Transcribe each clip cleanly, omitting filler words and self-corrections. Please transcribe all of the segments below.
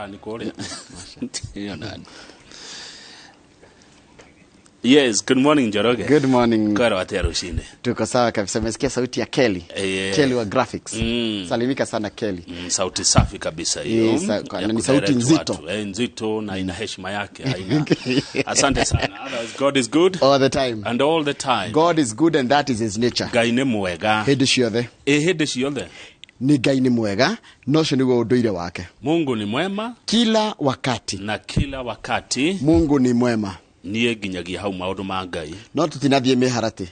ni kule. Yes, good morning Njoroge. Good morning. Kwa watu ya rushine. Tuko sawa kabisa, umesikia sauti ya Kelly. Kelly wa graphics. Salimika sana Kelly. Sauti safi kabisa hiyo. Ni sauti nzito. Nzito na ina heshima yake. Asante sana. Otherwise God is good. All the time. And all the time. God is good and that is his nature. Ngai nĩ mwega. Hĩndĩ ciothe. Hĩndĩ ciothe. Ni Ngai nĩ mwega, no cio nĩguo ũndũire wake. Mungu ni mwema. Kila wakati. Na kila wakati. Mungu ni mwema. Niye nginyagia hau maundu ma Ngai. No tutinathiĩ miharati.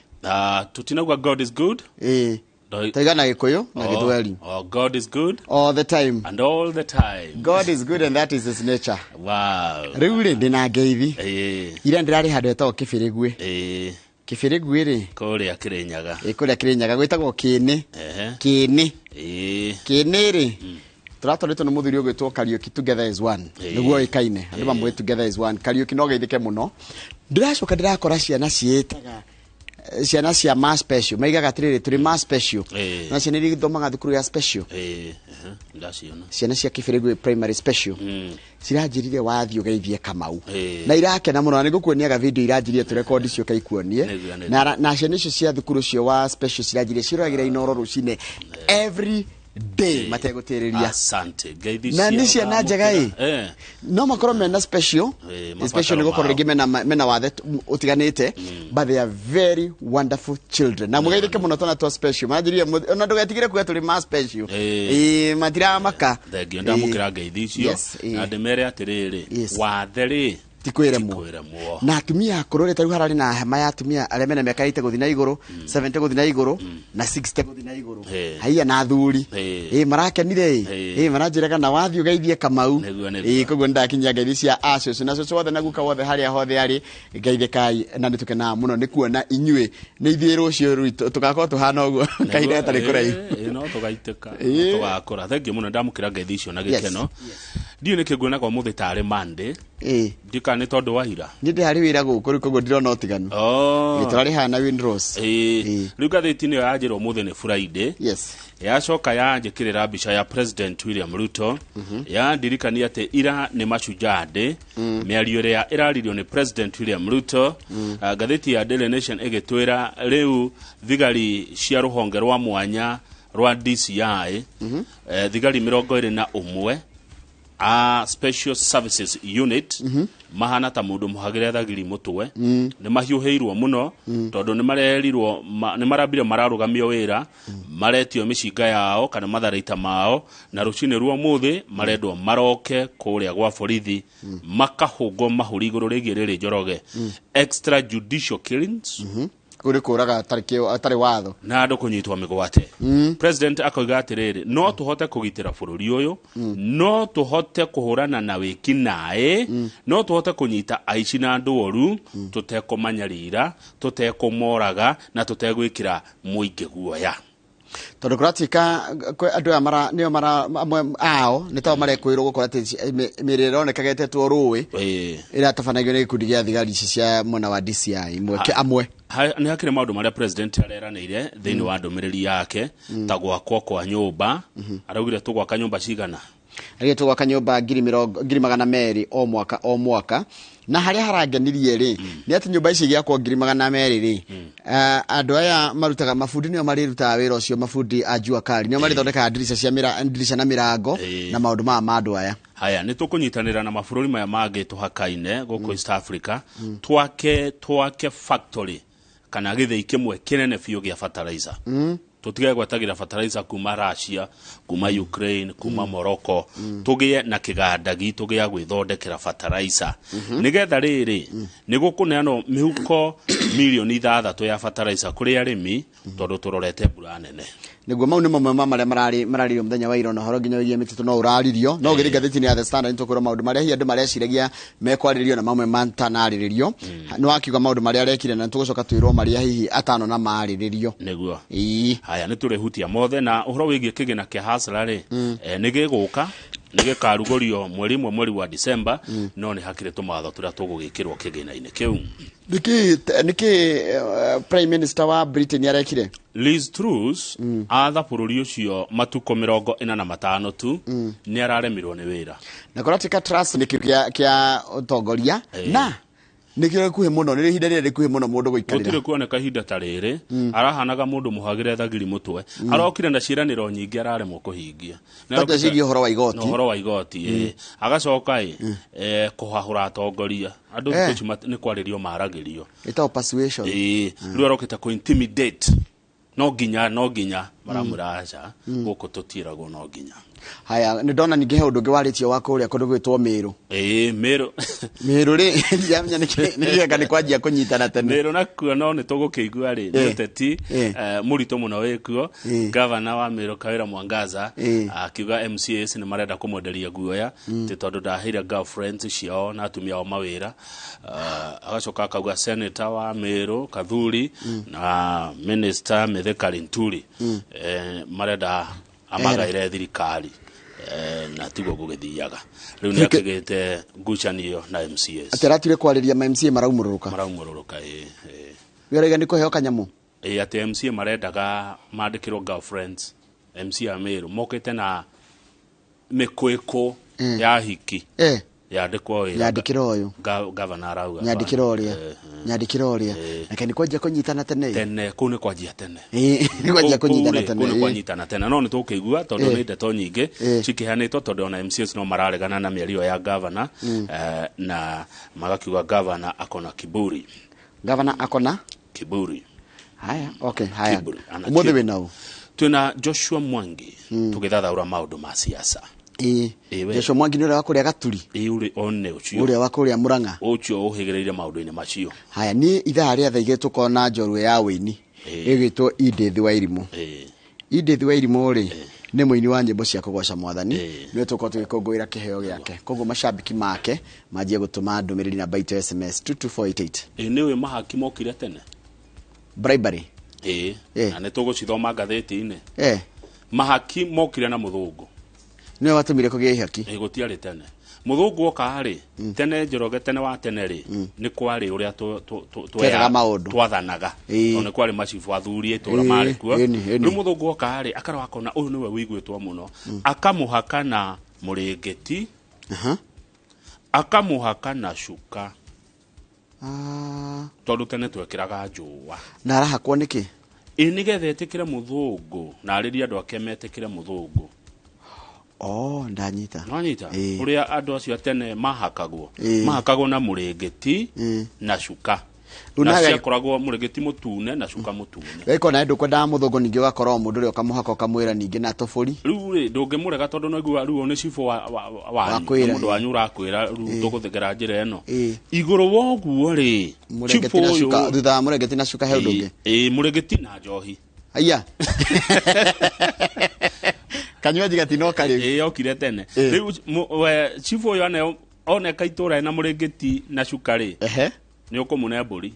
Tutinauga God is good. Taiga na Gĩkũyũ na Gĩthweri. God is good all the time. And all the time. God is good and that is his nature. Wow. Rĩu rĩ ndĩna ngeithi. Ira ndĩrarĩ handũ hetagwo Kĩbĩrĩguĩ. Kĩbĩrĩguĩ rĩ. Kũrĩa Kĩrĩnyaga. Kũrĩa Kĩrĩnyaga gwĩtagwo Kĩĩnĩ. Kĩĩnĩ. Kĩĩnĩ rĩ. Tũratwarĩtwo nĩ mũthuri ũgwĩtwo Kariuki together as one. Nĩguo ĩkaine. Andũ mamwe together as one. Kariuki no geithĩke mũno. Ndĩracoka ndĩrakora ciana ciĩtaga ciana cia mass special. Maigaga atĩrĩrĩ tũrĩ mass special. Na ciana iria ithomaga thukuru ya special. Ciana cia Kĩbĩrĩguĩ primary special. Ciranjĩrire wathiĩ ũgeithie Kamau. Na irakena mũno na nĩngũkuoniaga video iranjĩrire tũrekondi cio kaikuonie. Na ciana icio cia thukuru cio wa special ciranjĩrire ciroragĩra iNooro rũcinĩ every day mategũtĩrĩria. Asante. Na nĩ ciana njega no makorwo mena special. Special nĩ gũkorwo rĩngĩ mena wathe ũtiganĩte, but they are very wonderful children. Na mũgeithĩke mũno twana twa special. Manjĩrire ona ndũgetigĩre kuga tũrĩ ma special. Matiramaka. Thengio ndamũkĩra ngeithi icio. Na ndĩmere atĩrĩrĩ wathe rĩ tikwĩremwo. Na atumia akũrũ rĩ tarĩu hararĩ na hema ya atumia arĩa mena mĩaka 80 gũthiĩ na igũrũ, 70 gũthiĩ na igũrũ na 60 gũthiĩ na igũrũ. Haiya na athuri marakenire maranjĩraga na wathiĩ ũgeithie Kamau. Koguo ndakinyia ngeithi cia acio na cũcũ wothe na guka wothe harĩa hothe arĩ ngeithĩkai na nĩtũkenaga mũno nĩ kuona inyuĩ nĩ ithuĩ rũciũ rwitũ tũgakorwo tũhana ũguo kahinda gatarĩ kũraihu. No tũgaitĩka tũgakũra. Thengio mũno ndamũkĩra ngeithi icio na gĩkeno. Ndiũ nĩ kĩguona kwa mũthĩ tarĩ Monday. Ndika nĩ tondũ wa ira. Nĩ ndĩ harĩ wĩra gũkũ rĩu koguo ndirona ũtiganu. Gĩtũrarĩ hana Windrose. Rĩu gathĩti-inĩ ĩyo yanjĩrwo mũthĩ nĩ Friday. Yacoka yanjĩkĩrĩra mbica ya President William Ruto. Yandirikania atĩ ira nĩ Mashujaa Day. Mĩario ĩrĩa ĩraririo nĩ President William Ruto. Gathĩti ya Daily Nation ĩgĩtwĩra rĩu thigari cia rũhonge rwa mwanya rwa DCI thigari 21 Special Services Unit mahana ta mundu muhagire thagiri mutwe ni mahiuheirwo muno tondu ni marerirwo ni marambire mararugamio wira maretio mishinga yao kana matharaita mao na rucine ruo muthi marendwo maroke kuria gwa borithi makahungo mahuri iguru rigi riri Njoroge extra judicial killings kuri kuraga atari watho na andu kunyitwa migwate. President akoiga atiriri no tuhote kugitira bururi uyu no tuhote kuhurana na wikinae no tuhote kunyita aici na andu oru tutekomanyarira tutekomoraga na tutegwikira muingi guoya. Tondu kuratika andu aya nio amwe ao nĩ tao marekwĩrwo gũkora atĩ mĩrĩ ĩronekaga ĩtetwo rũĩ ĩratabanagio nĩ gĩkundi gĩa thigari cia mwena wa DCI amwe. Nĩ hakĩrĩ maũndũ marĩa president areranĩire thĩinĩ wa ndũmĩrĩri yake ta gwakwo kwa nyũmba. Araugire tũgwaka nyũmba cigana? Arĩa tũgwaka nyũmba 200,000 o mwaka. Na harĩa harangenirie rĩ nĩ atĩ nyũmba ici gĩakwo 200,000 rĩ andũ aya marutaga mabundi nĩo marĩrutaga wĩra ũcio, mabundi a jua kali nĩo marĩthondekaga ndirisha na mirango na maũndũ ma andũ aya. Haya nĩ tũkũnyitanĩra na mabũrũri maya mangĩ tũhakaine gũkũ East Africa twake factory kana gĩthĩi kĩmwe kĩnene biũ gĩa fertilizer. Tutige gwatagira fertilizer kuma Russia, kuma Ukraine, kuma Morocco, tugie na kiganda gitu gĩa gwĩthondekera fertilizer. Nigetha rĩrĩ nĩgũkũneanwo mĩhuko milioni 6 ya fertilizer kũrĩ arĩmi tondũ tũrorete mbura nene. Nĩguo mau nĩ mamwe marĩa mararirio mũthenya wa ira na horo nginya wĩgie mĩtitũ no ũraririo no gĩthĩ gathĩti-inĩ ya The Standard nĩtũkũrwo maũndũ marĩa hihi andũ mareciragia mekwarĩrĩrio na mamwe matanarĩrĩrio. Nĩ wakiuga maũndũ marĩa arekire na tũgũcoka twĩrwo marĩa hihi atano na marĩrĩrio. Nĩguo haya nĩ tũrehutia mothe na ũhoro wĩgie kĩgĩna kĩa hasara rĩ nĩ gĩgũka nige karugorio mweri wa December no ni hakire tumatho turia tugugikirwo kigina-ini kiu niki Prime Minister wa Britain arekire Liz Truss atha bururi ucio matuko 45 tu ni araremirwo ni wira na koratika trust ni kia utongoria na nikire kuhe muno ni ihinda rire kuhe muno mundu guikarira gutire kuoneka ihinda ta riri arahanaga mundu muhagire thagiri mutwe arokire na ciraniro nyingi araremwo kuhingia na cigi horo wa igoti agacoka kuhahura atongoria andu thiku ni kwaririo maragirio ita persuasion riu arokita ku intimidate no ginya maramuraja guko tutiragwo no ginya haya ni ndona ninge he undu ngi waritio wa kuria kundu gwitwo Miru Miru ri yamenya nikiega ni kwanjia kunyitana tene Miru nakuo no ni tugukigua ri ni teti murito muno wikuo governor wa Miru Kawira Mwangaza akiuga MCAs ni marenda kumodelia guoya ti tondu ndahira girlfriends ciao na atumia ao mawira agacoka akauga senator wa Miru Kathuri na minister Mithika Linturi marenda amagaire thirikari na tigo gugithiaga riu ni akigite ngucanio na MCAs ateratire kwariria ma MCA maraumururuka wirega ni kuheo kanyamu ate MCA marendaga mandikirwo girlfriends MCA Miru mokite na mikwiko ya hiki yandikira uyu governor arauga nyandikira uria na ni kwajia kunyitana tene kune kwajia tene ni kwajia kunyitana tene kune kwanyitana tene no ni tukigua tondu ni ndeto nyingi cikihanitwo tondu ona MCAs no mararegana na miario ya governor na magakiuga governor akona kiburi haya okay haya umuthe winao twina Joshua Mwangi tugithathaura maundu ma siasa Joshua Mwangi ni ura wakuria gaturi uri one ucio uri wakuria Muranga ucio uhigireire maundu-ini macio haya ni ithaa ria thaige tukona njorwe ya wini igitwo Edith Wairimu Edith Wairimu ri ni muini wa nyimbo cia kugoca mwathani ni tuko tugikongwira kiheo giake koguo mashabiki make majie gutuma ndumiriri na baito SMS 22488 niwe mahaki mokire tene bribery na ne tugucithoma ngatheti-ini mahaki mokire na muthungu ni watumire kugia ihaki gutiari tene muthungu okari tene Njoroge tene wa tene ri ni kwari uria tweraga maundu twathanaga one kwari macifu athuri itura mari kuo riu muthungu okari akara wakona uyu niwe wiguitwo muno akamuhaka na muringeti akamuhaka na shuka tondu tene twekiraga njua na arahakwo niki nigetha etikire muthungu na ariria andu ake metikire muthungu ndanyita uria andu acio tene mahakagwo na muringeti na shuka na ciakoragwo muringeti mutune na shuka mutune weko na ndu kwenda muthungu ningi ugakorwo mundu ri ukamuhaka ukamwira ningi na tofuri riu ri ndungimurega tondu no igua riu ni cifo wa mundu wanyu urakwira riu tuguthigera njira eno iguru woguo ri muringeti na shuka thutha muringeti na shuka he ndungi muringeti na njohi aya kanywaji gatinoka ri okire tene riu cifo yo ane oneka itura na muringeti na shuka ri ni ukumune mburi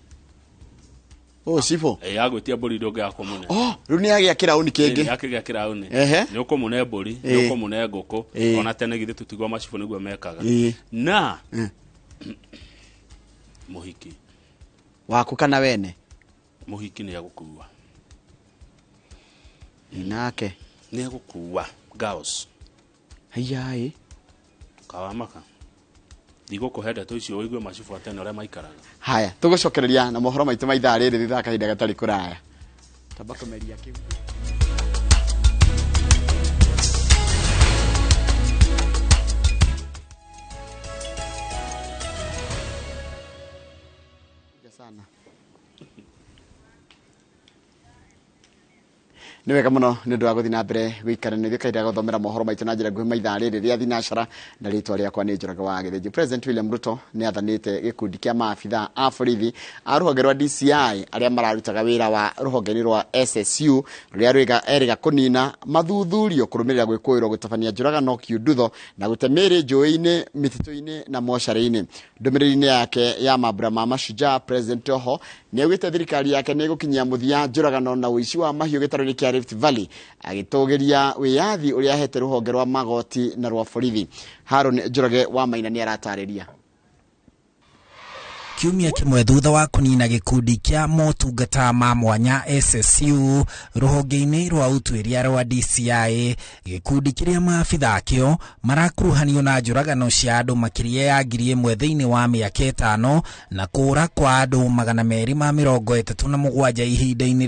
cifo agwitia mburi ndungi akumune riu ni agia kirauni kingi akigia kirauni ni ukumune mburi ni ukumune nguku ona tene githe tutigwa macifo niguo mekaga na muhiki waku kana wene muhiki ni agukua inake ni agukua girls hayai kawamaka digo kuhenda to icio oigwe macifu atene ore maikaraga haya tugucokereria na mohoro maitu maitha riri thitha kahinda gatari kuraya tabako meria kiu sana ni wega muno ni ndu aguthi na mbere guikarana ni kaida guthomera mohoro maitu na njira nguhi maitha riri ria thinashara na ritwa riakwa ni Njoroge wa Githinji. President William Ruto ni athanite gikundi kia maabitha a borithi a ruhonge rwa DCI aria mararutaga wira wa ruhonge rwa SSU ruria rwiga eriga kunina mathuthurio kurumirira gwikuirwo gutabania njuragano kiundutho na gutemere njuini mitituini na moshari-ini. Ndumiriri yake ya mambura ma mashujaa President oho ni augite thirikari yake ni gukinyia muthia njuragano na uici wa mahiu gitaro-ini kia Rift Valley agitogeria wiyathi uria hete ruhonge rwa magoti na rwa borithi. Harun Njoroge wa Maina ni aratariria. Kiumia kimwe thutha wa kunina gikundi kia motungata ma mwanya SSU ruhonge-ini rwa utuiria rwa DCI, gikundi kiria maabitha kio marakuruhanio na njuragano cia andu makiria ya 1,000 thiini wa miaka 5 na kura kwa andu 237 ihinda-ini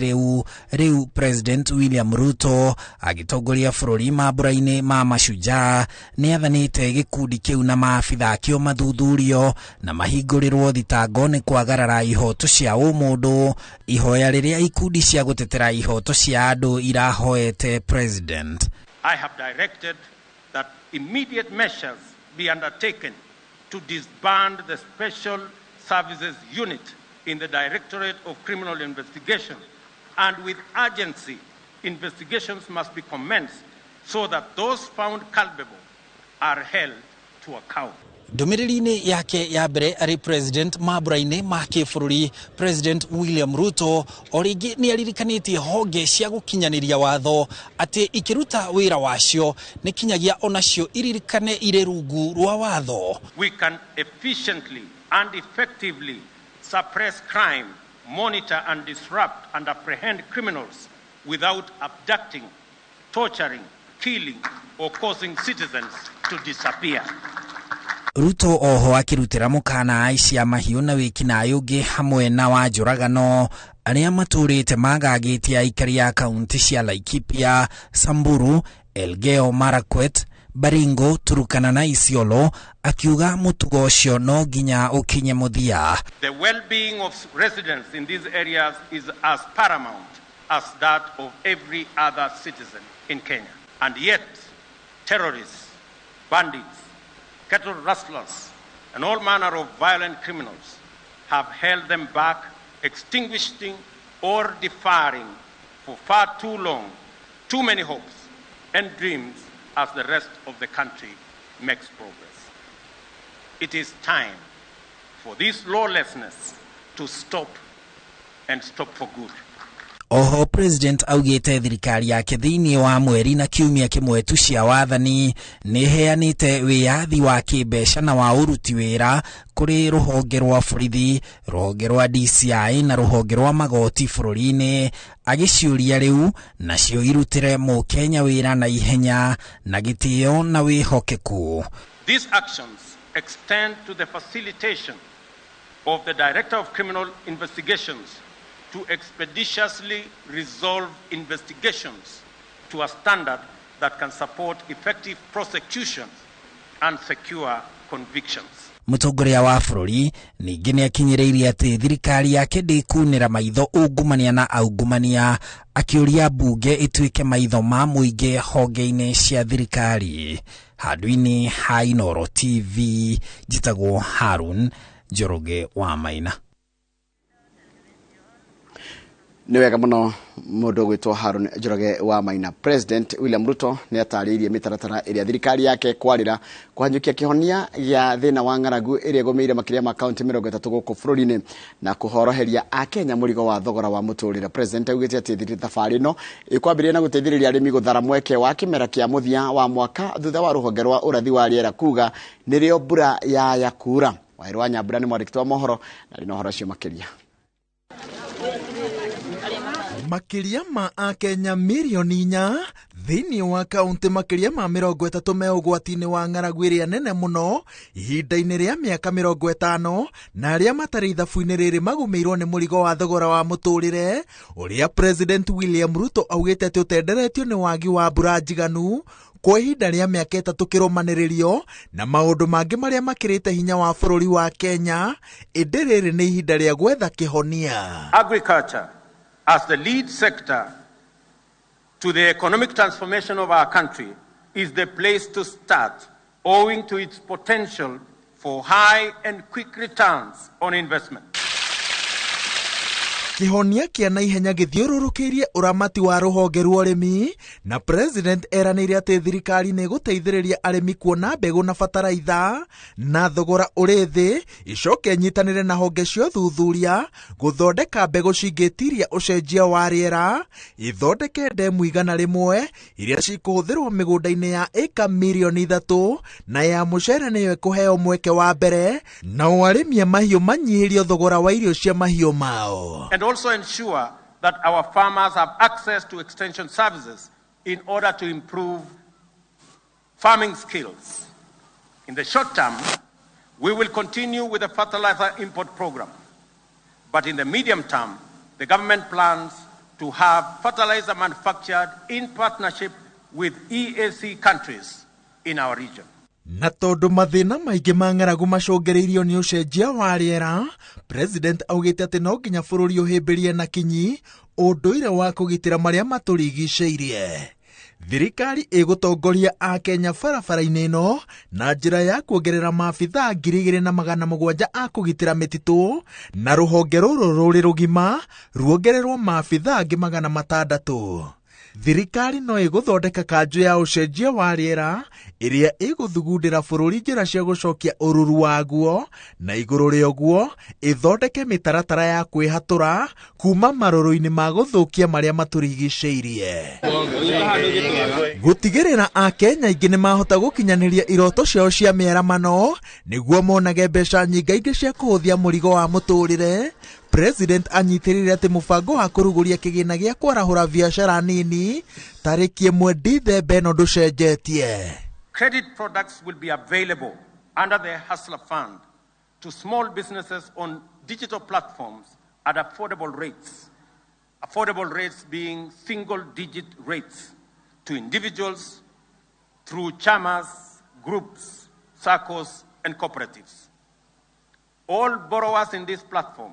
riu President William Ruto agitongoria bururi mambura-ini ma mashujaa ni athanite gikundi kiu na maabitha kio mathuthurio na mahingurirwo ngone kwagarara ihoto cia umundu, ihoya riria ikundi cia gutetera ihoto cia andu irahoete president. I have directed that immediate measures be undertaken to disband the Special Services Unit in the Directorate of Criminal Investigation, and with urgency investigations must be commenced so that those found culpable are held to account. Ndumiriri-ini yake ya mbere ari president mambura-ini ma kĩbũrũri, President William Ruto oringi ni aririkanitie honge cia gukinyaniria watho ati ikiruta wira wacio ni kinyagia onacio iririkane ire rungu rwa watho. We can efficiently and effectively suppress crime, monitor and disrupt and apprehend criminals without abducting, torturing, killing or causing citizens to disappear. Ruto oho akirutira mukana aici a mahiu na wikinaĩ ũngĩ hamwe na wa njũragano aria maturĩte magagitie aikari ya kaunti cia Laikipia, Samburu, Elgeyo Marakwet, Baringo, Turkana na Isiolo, akiuga mutugo ũcio no nginya ukinye muthia. The well-being of residents in these areas is as paramount as that of every other citizen in Kenya. And yet, terrorists, bandits, cattle rustlers, and all manner of violent criminals have held them back, extinguishing or deferring for far too long too many hopes and dreams as the rest of the country makes progress. It is time for this lawlessness to stop, and stop for good. Oho president augite thirikari yake thiini wa mweri na kiumia kimwe tu cia wathani ni heanite wiyathi wa kimbeca na wa uruti wira kuri ruhonge rwa borithi, ruhonge rwa DCI na ruhonge rwa magoti bururi-ini, agiciuria riu nacio irutire Mukenya wira na ihenya na gitio na wihokeku. These actions extend to the facilitation of the Director of Criminal Investigations to expeditiously resolve investigations to a standard that can support effective prosecution and secure convictions. Mutongoria wa bururi ningi ni akinyiriirie ati thirikari yake ndikunira maitho ungumania na aungumania, akiuria bunge ituike maitho ma muingi honge-ini cia thirikari. Handũ-ini ha iNooro TV, njitagwo Harun Njoroge wa Maina. Ni wega muno mundu gwitwo Harun Njoroge wa Maina. President William Ruto ni atariirie mitaratara iria thirikari yake kwarira kuhanyukia kihonia gia thina wa ng'aragu iria gomeire makiria ma county 30 guku bururi-ini na kuhoroheria akenya murigo wa thogora wa muturire. President augite ati thabari no ikwambiria na guteithiriria arimi guthara mweke wa kimera kia muthia wa mwaka thutha wa ruhonge rwa urathi wa riera kuga nirio mbura ya yakura. Wairwa Nyambura ni mwandĩki wa mohoro na rino horo cio makiria. Makiria ma Akenya milioni 4 thiini wa kaunti makiria ma 30 me ugwati-ini wa ng'aragu iria nene muno ihinda-ini ria miaka 50 na aria matari ithabu-ini riri magumirwo ni murigo wa thogora wa muturire uria President William Ruto augite ati utenderetio ni wagi wa mbura njiganu kwa ihinda ria miaka 3 kirumaniririo na maundu mangi maria makirite hinya wa bururi wa Kenya. Indi riri ni ihinda ria gwetha kihonia. Agriculture as the lead sector to the economic transformation of our country is the place to start, owing to its potential for high and quick returns on investment. kihonia kia na ihenya githiururukirie uramati wa ruhonge rwa urimi na president eranire ati thirikari ni guteithiriria arimi kuona mbegu na bataraitha na thogora uri thi icoke nyitanire na honge cio thuthuria guthondeka mbegu cingitiria ucenjia wa riera ithondeke ndemu igana rimwe iria cikuhuthirwo migunda-ini ya eka milioni 3 na ya mucere niyo kuheo mweke wa mbere na arimi mahiu manyihirio thogora wa irio cia mahiu mao. And also ensure that our farmers have access to extension services in order to improve farming skills. In the short term, we will continue with the fertilizer import program. But in the medium term, the government plans to have fertilizer manufactured in partnership with EAC countries in our region. Na tondu mathina maingi ma ng'aragu macũngĩrĩirio nĩ ũcenjia wa rĩera, president augĩte atĩ no nginya bũrũri ũhĩmbĩrie na kinyi ũndũire wa kũgitĩra marĩa matũrigicĩirie. Thirikari ĩgũtongoria Akenya barabara-inĩ ĩno na njĩra ya kuongerera maabithaa 2,700 a kũgitĩra mĩtitũ na rũhonge rũrũ rũrĩ rũgima ruongererwo maabithaa 600. Thirikari no ĩgũthondeka kanjũ ya ũcenjia wa rĩera ĩrĩa ĩgũthugundĩra bũrũri njĩra cia gũcokia ũruru waguo na igũrũ rĩa ũguo ĩthondeke mĩtaratara ya kwĩhatũra kuma marũrũ-inĩ ma gũthũkia marĩa matũrigicĩirie. Gũtigĩrĩra Akenya aingĩ nĩ mahota gũkinyanĩria iroto ciao cia mĩaramano nĩguo monage mbeca nyingaingĩ cia kũhũthia mũrigo wa mũtũrĩre, president anyitĩrĩire atĩ mũbango wa kũrugũria kĩgĩna gĩa kwarahũra biacara nini tarĩki 1 Dithemba ĩno ndũcenjetie. Credit products will be available under the Hustler Fund to small businesses on digital platforms at affordable rates. Affordable rates being single-digit rates to individuals through chamas, groups, SACCOs, and cooperatives. All borrowers in this platform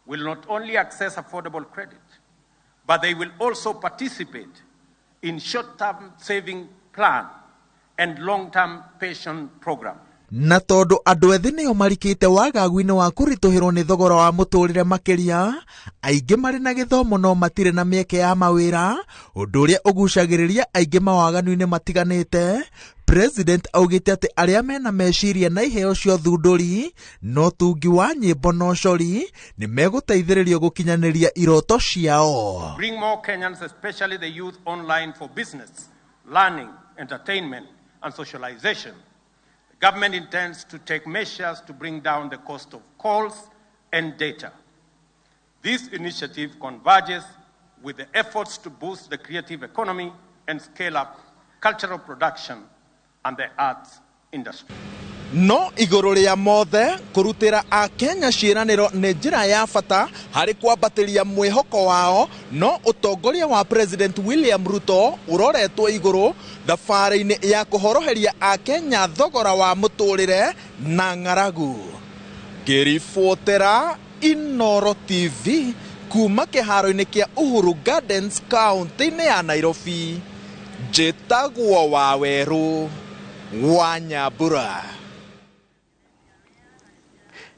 will not only access affordable credit, but they will also participate in short-term saving plan and long-term pension program. Na tondu andu ethi nio marikite wagagu-ini wa kurituhirwo ni thogora wa muturire makiria, aingi mari na githomo no matire na mieke ya mawira, undu uria ugucagiriria aingi mawaganu-ini matiganite. President augite ati aria mena meciria na iheo cio thunduri no tungi wa nyimbo no cori ni meguteithiririo gukinyaniria iroto ciao. Bring more Kenyans, especially the youth, online for business, learning, entertainment and socialization. The government intends to take measures to bring down the cost of calls and data. This initiative converges with the efforts to boost the creative economy and scale up cultural production and the arts industry. No iguru ria mothe kurutira Akenya ciiraniro ni njira ya bata hari kwambatiria mwihoko wao, no utongoria wa President William Ruto uroretwo iguru thabari-ini ya kuhoroheria Akenya thogora wa muturire na ng'aragu. Ngiribotera iNooro TV kuma kiharo-ini kia Uhuru Gardens kaunti-ini ya Nairobi, njitagwo Waweru wa Nyambura.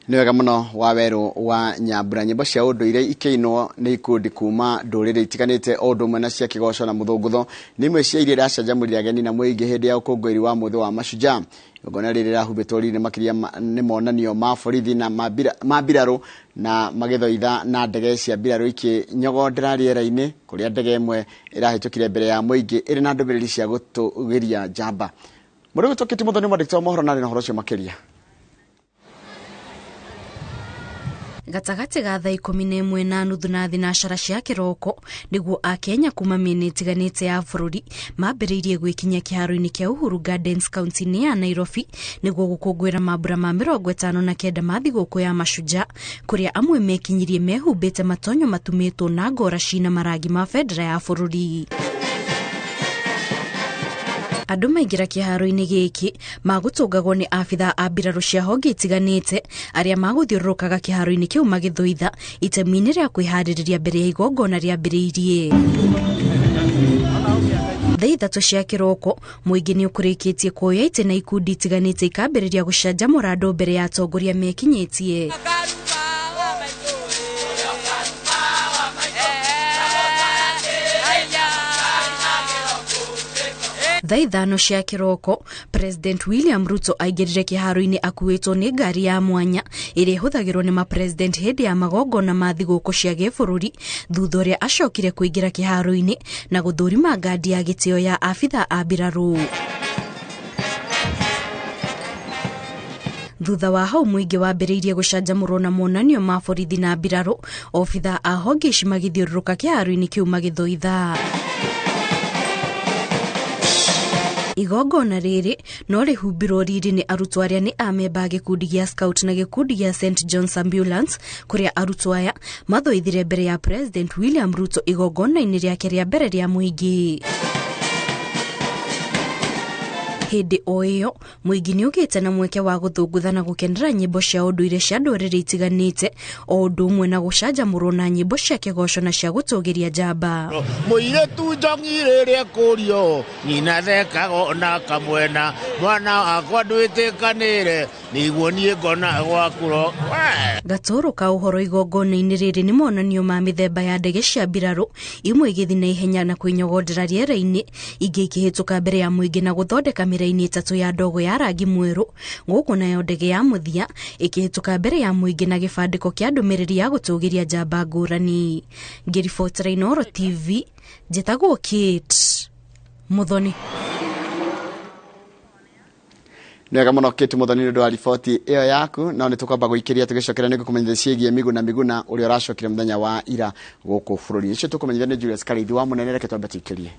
Nĩ wega mũno Waweru wa Nyambura. Nyĩmbo cia ũndũire ikĩinwo nĩ ikundi kuma ndũrĩrĩ itiganĩte o ũndũ ũmwe na cia kĩgoco na mũthũngũtho nĩ imwe cia iria iracanjamũrire ageni na mũingĩ hĩndĩ ya ũkũngũĩri wa mũthĩ wa Mashujaa. Igongona rĩrĩ rĩrahumbĩtwo rĩrĩ makĩria nĩ monanio ma borithi na ma mbirarũ na magĩthoitha na ndege cia mbirarũ ikĩnyogondera rĩera-inĩ, kũrĩa ndege ĩmwe ĩrahĩtũkire mbere ya mũingĩ ĩrĩ na ndũmĩrĩri cia gũtũgĩria njamba. Mũrĩ gũtũkĩti mũthoni mwandĩki wa mohoro narĩ na ũhoro ũcio makĩria. Gatagati ga thaa 11:30 na thinacara cia kiroko niguo Akenya kuma mĩena ĩtiganĩte ya bũrũri mambĩrĩirie gwĩkinyia kĩharo-inĩ kĩa Uhuru Gardens kaunti-inĩ ya Nairobi niguo gũkũngũĩra mambura ma 59 ma thigũkũ ya Mashujaa, kũrĩa amwe mekinyirie mehumbĩte matonyo matumĩtwo na ngora cina marangi ma bendera ya bũrũri. Andũ maingĩra kĩharo-inĩ gĩkĩ magũtũngagwo nĩ abithaa a mbirarũ cia honge itiganĩte arĩa magũthiũrũrũkaga kĩharo-inĩ kĩu magĩthũitha itemi-inĩ rĩa kwĩharĩrĩria mbere ya igongona rĩambĩrĩirie. Thaa 3 cia kĩroko mũingĩ nĩ ũkũrĩkĩtie kuoya itĩ na ikundi itiganĩte ikambĩrĩria gũcanjamũra andũ mbere ya atongoria mekinyĩtie. Thaa 5 cia kiroko, President William Ruto aingirire kiharo-ini akuitwo ni ngari ya mwanya iria ihuthagirwo ni ma-president hindi ya magongona ma thiguku cia gibũrũri thutha uria acokire kuingira kiharo-ini na guthurima ngadi ya gitio ya abitha a mbirarũ. Thutha wa hau muingi wambiriirie gucanjamũrwo na monanio ma borithi na mbirarũ, obitha a honge ici magithiũrũrũka kiharo-ini kiu magithũitha. Igongona riri no rihumbirwo riri ni arutwo aria ni amemba a gikundi gia Scout na gikundi gia St John's Ambulance, kuria arutwo aya mathoithire mbere ya President William Ruto igongona-ini riake ria mbere ria muingi. Hindi o iyo muingi ni ugite na mweke wa guthungutha na gukenera nyimbo cia unduire cia ndũrĩrĩ itiganĩte o ũndũ ũmwe na gucanjamũrwo na nyimbo cia kigoco na cia gũtũgĩria njamba. Mũirĩtu njongi rĩrĩa kũrio nyina thekago na kamwena mwana wakwa ndwĩtĩkanĩre nĩguo niĩ ngona gwakũro. Gatũrũ ka ũhoro igongona-inĩ rĩrĩ nĩ monanio ma mĩthemba ya ndege cia mbirarũ, imwe igĩthi na ihenya na kwĩnyogondera rĩera-inĩ, ingĩ ikĩhĩtũka mbere ya muingi na gũthondeka mĩraini ĩtatũ ya ndogo ya rangi mwerũ, gũkũ nayo ndege ya mũthia ĩkĩhĩtũka mbere ya muingi na gĩbandĩko kĩa ndũmĩrĩri ya gũtũgĩria njamba ngũrani. Ngĩribotera iNooro TV, njĩtagwo Kate Muthoni. Nega muno Kate Muthoni nĩ ũndũ wa riboti ĩyo yaku, na nĩ tũkwamba gũikĩria tũgĩcokera nĩ gũkũmenyithia ciĩgiĩ Miguna ũrĩa ũracokire mũthenya wa ira gũkũ bũrũri. Icio tũkũmenyithia nĩ Julius Karithi wa Mũnene, reke twambe tũikĩrie.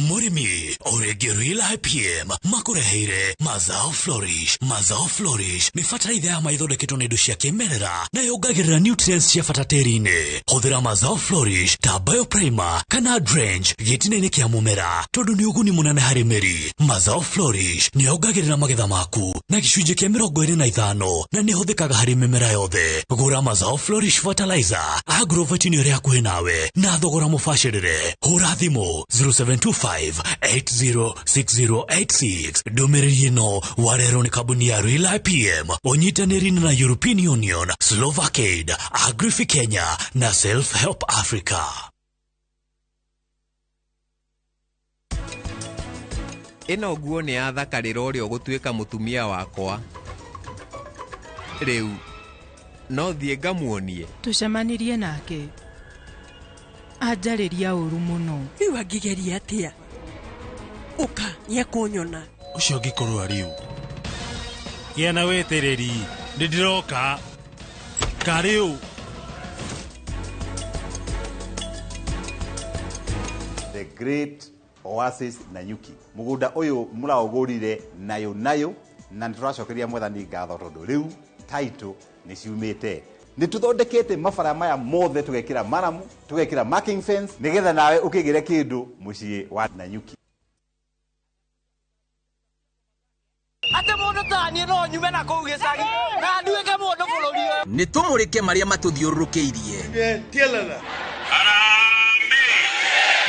Murimi oregirila IPM makureheire Mazao Flourish ni fatalaitha ya maithondeketwo na indo cia kimerera na yongagĩrĩra nutrients cia bata tĩri-inĩ. Hũthĩra Mazao Flourish ta bioprimer kana drench gĩtina-inĩ kĩa mũmera tondũ nĩ ũguni mũnene harĩ mĩri. Mazao Flourish nĩ yongagĩrĩra magetha maku na gĩcunjĩ kĩa 25 na nĩ hũthĩkaga harĩ mĩmera yothe. Gũra Mazao Flourish fertilizer agrovet-inĩ ĩrĩa hakuhĩ nawe na thogora mũbacĩrĩre. Hũra thimũ 0725806086. Ndũmĩrĩri ĩno warehwo nĩ kambuni ya Real IPM ũnyitanĩri na European Union, Slovakia, Agrifi Kenya na Self Help Africa. Ĩno nguo nĩ yathakarĩra ũrĩa ũgũtuĩka mũtumia wakwa. Rĩu no thiĩ ngamuonie. Tucemanirie nake. Anjarĩria ũru mũno. Rĩu angĩgeria atĩa? Ũka nĩekũnyona. Ũcio ngĩkorwo rĩu. Gĩa na wetereri, ndĩroka. Kariu. The Great Oasis Nanyuki. Mugunda ũyũ mũraũgũrire nayo na nĩtũracokeria Mwathani ngatho tondũ rĩu title nĩ ciumĩte. Nĩ tũthondekete mabara maya mothe tũgekĩra maramu, tũgekĩra marking fence nĩgetha nawe ũkĩgĩre kĩndũ mũciĩ wa Nanyuki. Ate mũndũ ta niĩ no nyume na kũu gĩcagi na nduĩke mũndũ bũrũri ũyũ. Nĩ tũmũrĩke marĩa matũthiũrũrũkĩirie. Tielala.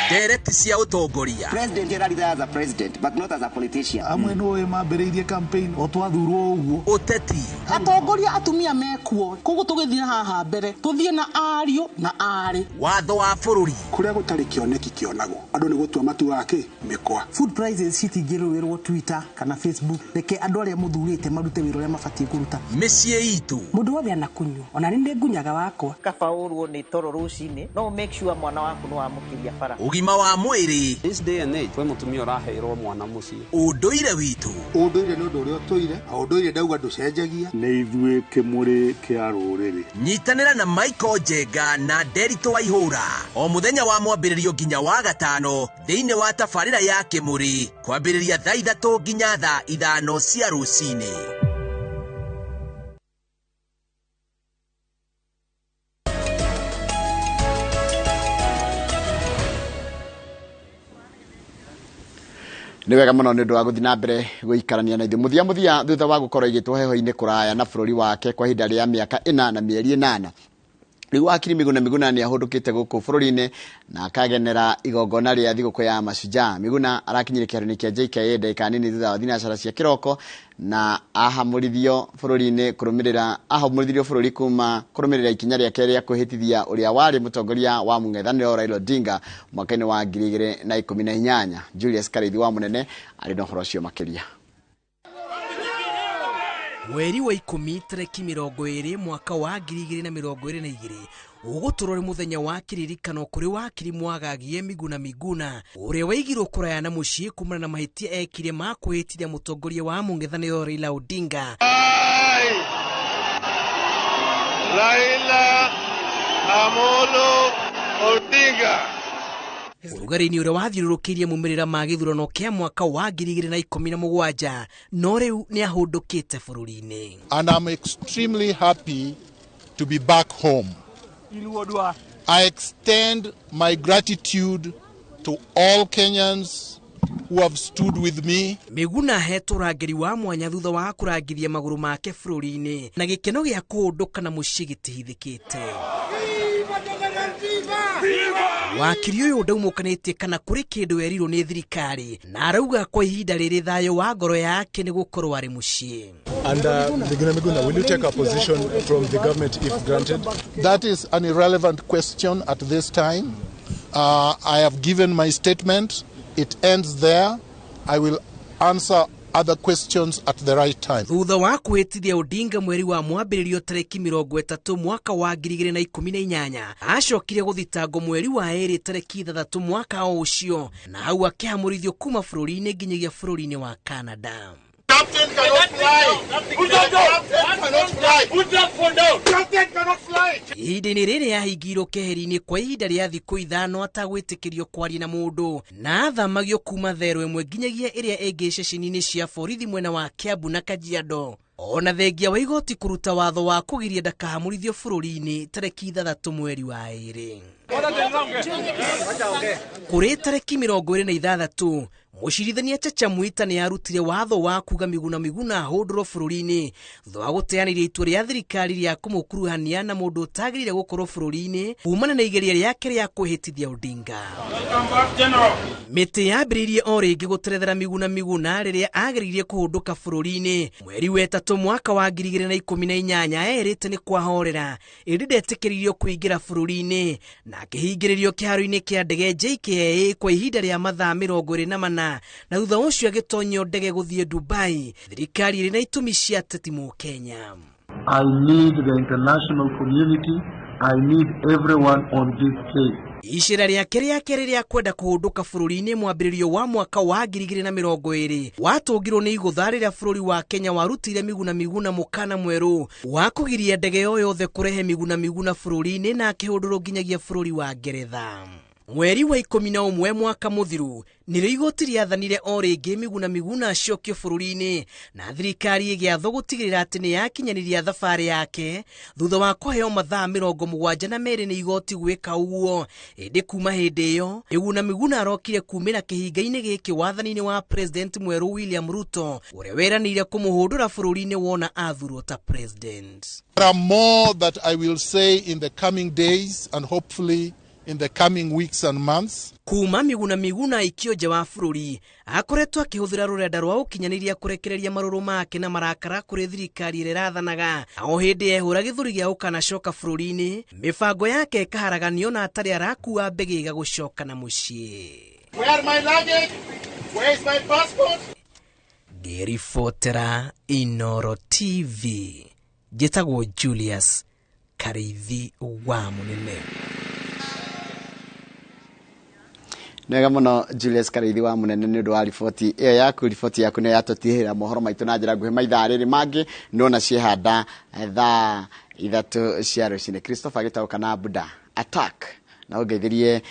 Direct cia utongoria. President era as a president but not as a politician. Amwe no mambĩrĩirie campaign o twathurwo ũguo. Ũteti. Atongoria atumia mekuo. Koguo tũgĩthiĩ haha mbere. Tũthiĩ na ariũ na arĩ. Watho wa bũrũri. Kũrĩa gũtarĩ kĩoneki kĩonagwo. Andũ nĩ gũtua matuake mĩkwa. Food prices citingĩrũĩrwo Twitter kana Facebook. Reke andũ arĩa mũthurĩte marute wĩra ũrĩa mabatiĩ kũruta. Mĩciĩ itũ. Mũndũ wothe anakũnywa. Ona nĩ ngunyaga wakwa. Kaba ũrwo nĩ toro rũcinĩ. No make sure mwana waku nĩ wamũkĩria bara. Ũgima wa mwĩrĩ. This day and age, we mũtumia ũraheirwo mwana mũciĩ. Ũndũire witũ. Ũndũire nĩ ũndũ ũrĩa ũtũire. Ũndũire ndauga ndũcenjagia. Nĩ ithuĩ kĩmũrĩ kĩa rũrĩrĩ. Nyitanĩra na Michael Njenga na Derito Waihũra o mũthenya wa mwambĩrĩrio nginya wa gatano thĩinĩ wa tabarĩra ya Kĩmũrĩ kwambĩrĩria thaa 3 nginya thaa 5 cia rũcinĩ. Nĩ wega mũno nĩ ũndũ wa gũthiĩ na mbere gũikarania na ithuĩ muthia thutha wa gũkorwo igĩtwo heho-inĩ kũraya na bũrũri wake kwa ihinda rĩa mĩaka 4 na mĩeri 8. riu wakiri Miguna ni ahundukite guku bururi-ini na akagenera igongona ria thiguku ya Mashujaa. Miguna arakinyire kiharu-ini kia JKA ndagika nini thutha wa thinacara cia kiroko na ahamurithio bururi-ini bururi kuma kurumirira ikinya riake ria kuhitithia uria wari mutongoria wa mung'ethaniro Raila Odinga mwaka-ini wa 2018. Julius Karithi wa munene ari na horo cio makiria. Mweri wa 10 tariki 20 mwaka wa 2022 uguturore muthenya wa kiririkano kuri wakiri Mwagagie Miguna uria waigirwo kuraya na mucii kumana na mahitia ekire ma kwihitithia mutongoria wa mung'ethaniro Raila Odinga. Raila Amolo Odinga urugari-ini uria wathiururukirie mumirira ma githurano kia mwaka wa 2017 no riu ni ahundukite bururi-ini. And I'm extremely happy to be back home. I extend my gratitude to all Kenyans who have stood with me. Miguna hetwo rangeri wa mwanya thutha wa kurangithia maguru make bururi-ini na gikeno gia kuhunduka na mucii gitihithikite. Wakiri uyu ndaumukanitie kana kuri kindu erirwo ni thirikari na arauga kwa ihinda riri thayo wa ngoro yake ni gukorwo ari mucii. And Miguna, will you take a position from the government if granted? That is an irrelevant question at this time. I have given my statement. It ends there. I will answer other questions at the right time. Thutha wa kuhitithia Odinga mweri wa mwambĩrĩrio tariki 30 mwaka wa 2018 acokire guthitango mweri wa 2 tariki 3 mwaka ucio na hau akihamurithio kuma bururi-ini nginyagia bururi-ini wa Canada. Captain cannot fly. Put that phone down. Captain cannot fly. Ihinda-inĩ rĩrĩ yahingirwo keheri-inĩ kwa ihinda rĩa thikũ 5 atagwĩtĩkĩrio kwaria na mũndũ na athamagio kuma thero ĩmwe nginyagia ĩrĩa ĩngĩ ceceni-inĩ cia borithi mwena wa Kiambu na Kajiado. Ona thengia wa igoti kuruta watho wa kugiria ndakahamurithio bururi-ini tariki 3 mweri wa 2. Kuri tariki 26 mucirithania Chacha Mwita ni arutire watho wa kuga Miguna ahundurwo bururi-ini thutha wa guteaniria itua ria thirikari ria kumukuruhania na mundu utagirire gukorwo bururi-ini kumana na igeria riake ria kuhitithia Odinga. Miti yambiririe o ringi guterethera Miguna riria agiririe kuhunduka bururi-ini mweri wa 3 mwaka wa 2018 erite ni kwahorera indi ndetikiririo kuingira bururi-ini na akihingiririo kiharo-ini kia ndege JKA kwa ihinda ria mathaa 24 na thutha ucio agitonyo ndege guthie Dubai. Thirikari iri na itumi cia teti mu Kenya. I need the international community. I need everyone on this case. Icira riake ria keri ria kwenda kuhunduka bururi-ini mwambĩrĩrio wa mwaka wa 2020 watungirwo ni igutha riria bururi wa Kenya warutire Miguna mukana mweru wa kugiria ndege yo yothe kurehe Miguna bururi-ini na akihundurwo nginyagia bururi wa Ngeretha. Mweri wa 11 mwaka muthiru nĩrĩo igoti rĩathanire o rĩngĩ Miguna acokio bururi-ini na thirikari ĩgĩathwo gũtigĩrĩra atĩ nĩ yakinyaniria thabarĩ yake thutha wa kũheo mathaa 72 nĩ igoti gwĩka ũguo. Ĩndĩ kuma hĩndĩ ĩyo Miguna arokire kumĩra kĩhinga-inĩ gĩkĩ wathani-inĩ wa President mwerũ William Ruto ũrĩa weranĩire kũmũhũndũra bururi-ini wona athurwo ta president. There are more that I will say in the coming days and hopefully in the coming weeks and months. Kuma Miguna ikioja wa bururi akoretwo akihuthira rurenda rwa ukinyaniria kurekereria maruru make na marakara kuri thirikari ĩrĩa ĩrathanaga. O hindi ehura gĩthũri gĩa ũkanacoka bururi-ini mibango yake ĩkaharaganio na atari arakuwa mbegi igagucoka na muciĩ. Where are my luggage? Where is my passport? Ngĩribotera iNooro TV njĩtagwo Julius Karithi wa munene. Nega muno Julius Karithi wa munene ni undu wa riboti iyo yaku. Riboti yaku ni yatutihira mohoro maitu na njira nguhi maithaa riri mangi ndona ciehanda thaa 3 cia rucini. Christopher Gitau kana Buda attack na ũgeithirie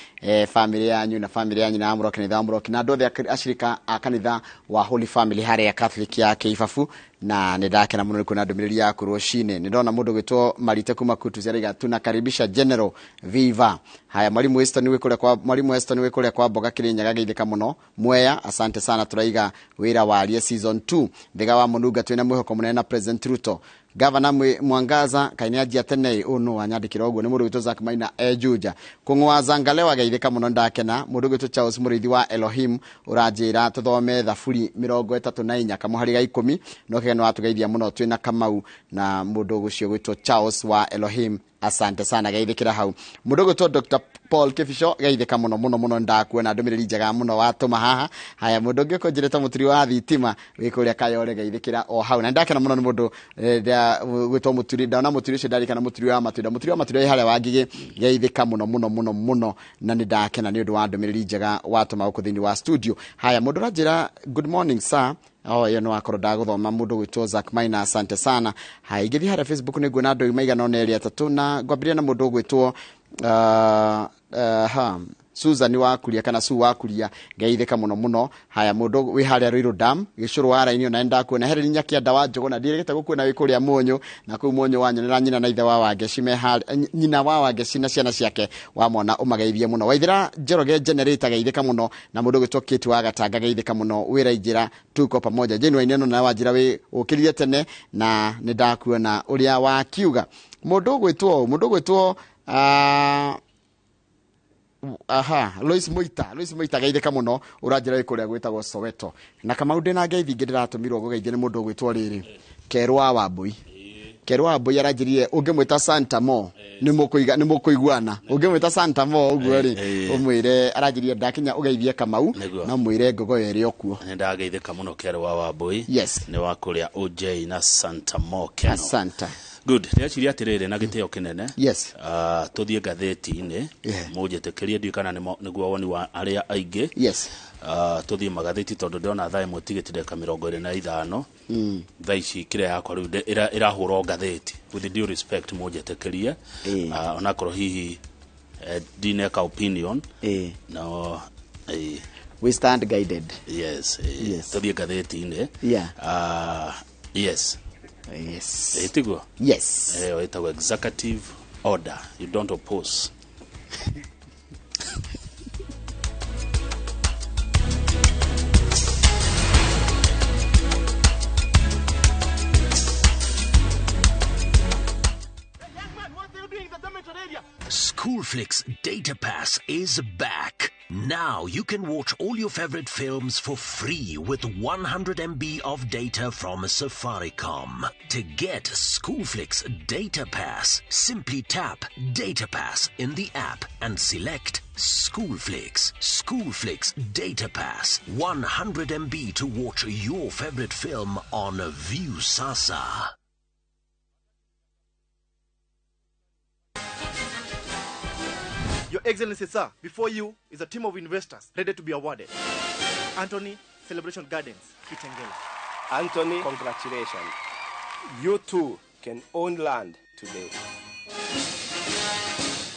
family yanyu na family yanyu na amro kanitha amro na ndothe ashirika a kanitha wa Holy Family hare ya Catholic ya Keifafu na ndake na muno kuna ndomiriri ya kuroshine ndona mundu gwitwo Marite kuma kutu zariga tunakaribisha General Viva. Haya mwalimu Weston we kule kwa Boga Kirinyaga geithika muno Mwea, asante sana turaiga wira walie season 2 thiga wa munuga twina mwihoko munene na President Ruto. Governor Mwangaza kainiaji atene uno anyandikira ogwo ni mundu gwitwo Zack Maina Juja kungwaza ngalewa geithika muno ndakena mundu gwitwo Charles Murithi wa Elohim urajira tuthome thaburi 34 kamuhari ga 10 no kigeno watugeithia muno twina Kamau na mundu gucio gwitwo Charles wa Elohim, asante sana geithikira hau mundu gwitwo Dr. Paul Kifisho geithika muno ndakuona ndumiriri njega muno watuma haha. Haya mundu ngiko njireta muturi wa thitima wikuria kayore geithikira o hau na ndakena muno ni mundu gwitwo muturi ndana muturi ucio ndarikana muturi wa matunda hale wangige geithika muno na ni ndakena ni undu wa ndumiriri njega watuma guku thini wa studio. Haya mundu rajira good morning sir. Yo no akoro ndaguthoma mundu gwitwo Zack Maina, asante sana. Haigithi hara Facebook ni nguona andu maigana ona eri atatu na ngwambiria na mundu gwitwo Susan wakuria kana Su wakuria geithika muno. Haya mundu wi haria Ruiru Dam gicuru wa raini ona enda kuona hereri nyakia ndawa njogo na ndirigete gukuona wi kuria Mwonyo na ku Mwonyo wanyonera nyina na ithe wa Wangeci me nyina wa Wangeci na ciana ciake wa mona umageithie muno. Waithira Njoroge generator geithika muno na mundu gwitwo Kiti wa Gatanga geithika muno wira injira tuko pamoja jeni waine no na wajira wi ukiririe tene na ni ndakuona uria wa kiuga mundu gwitwo Lois Moita geithika muno urajira ikuria gwitagwo Soweto na kama undi na ngeithi ngiratumirwo gugeithia ni mundu gwitwo riri Kerwa Wambui arajirie ungimwita Santa Mo ni mukuiguana ungimwita Santa Mo uguo ri umwire arajirie ndakinya ugeithie Kamau na mwire ngogo yeri okuo ni ndageithika muno Kerwa Wambui ni wakuria OJ na Santa Mo Keno. Asante. Good. Niachiria atiriri na giteo kinene. Yes. Tuthie gatheti-ini. Mujetekerie ndikana niguo woni wa aria aingi. Yes. Tuthie magatheti tondu ndona thaa imwe tigitireka 25. Thaa ici kire yakwa riu irahurwo gatheti. With due respect mujetekerie. Onakoro hihi dineka opinion. No. We stand guided. Yes. Tuthie gatheti-ini. Yes. Etigo? Yes. Etago executive order. You don't oppose. Schoolflix Data Pass is back. Now you can watch all your favorite films for free with 100 MB of data from Safaricom. To get Schoolflix Data Pass, simply tap Data Pass in the app and select Schoolflix. Schoolflix Data Pass. 100 MB to watch your favorite film on View Sasa. Your Excellency, sir, before you is a team of investors ready to be awarded. Anthony, Celebration Gardens, Kitengela. Anthony, congratulations. You too can own land today.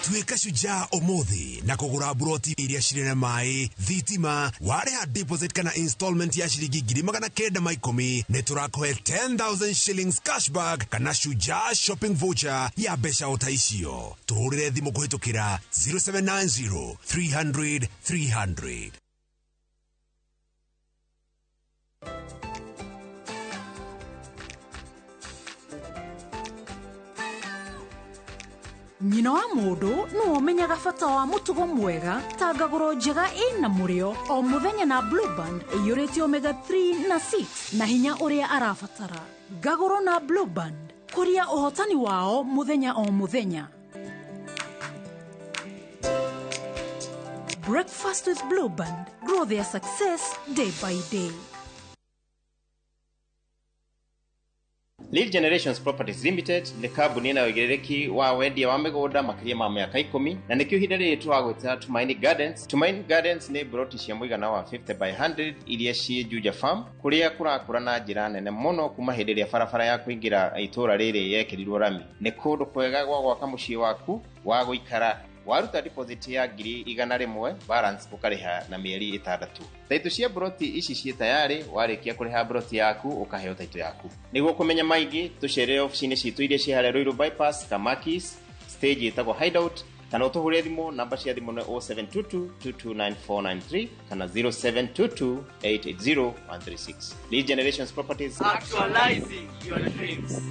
Tuika shujaa omothi na kugura broti iria cirina mai thitima wareha deposit kana installment ya shilingi 910 ne turakohe 10,000 shillings cashback kana shujaa shopping voucher ya besha utaicio tuhurire thimu kuhitukira 0790 300 300. Nyina wa mundu no omenyaga bata wa mutugo mwega ta ngaguro njega ina murio o muthenya na Blue Band iyuriti omega 3 na 6 na hinya uria arabatara. Ngaguro na Blue Band kuria uhotani wao muthenya o muthenya. Breakfast with Blue Band. Grow their success day by day. Lead Generations Properties Limited ni kambuni inayogerereki wa wendia wa migunda makiria ma miaka 10 na nikio ihinda riri twagweta Tumaini Gardens. Tumaini Gardens ni broti cia muigana wa 50 by 100 iria ci Juja Farm kuria kurakura na njira nene muno kuma hindi ria barabara ya kuingira itura riri yekirirwo rami. Ni kundu kwega gwa gwaka mucii waku wa guikara waruta deposit ya 100,000 balance ukariha na mieri 6. Taito cia broti ici cie tayari warikia kuriha broti yaku ukaheo taito yaku. Niguo kumenya maigi tucerere ofisini citu iria cia hare Ruiru bypass Kamakis stage itagwo Hideout kana utuhure thimu namba cia thimu 0722229493 kana 0722880136. Lead Generations Properties, Actualizing your dreams.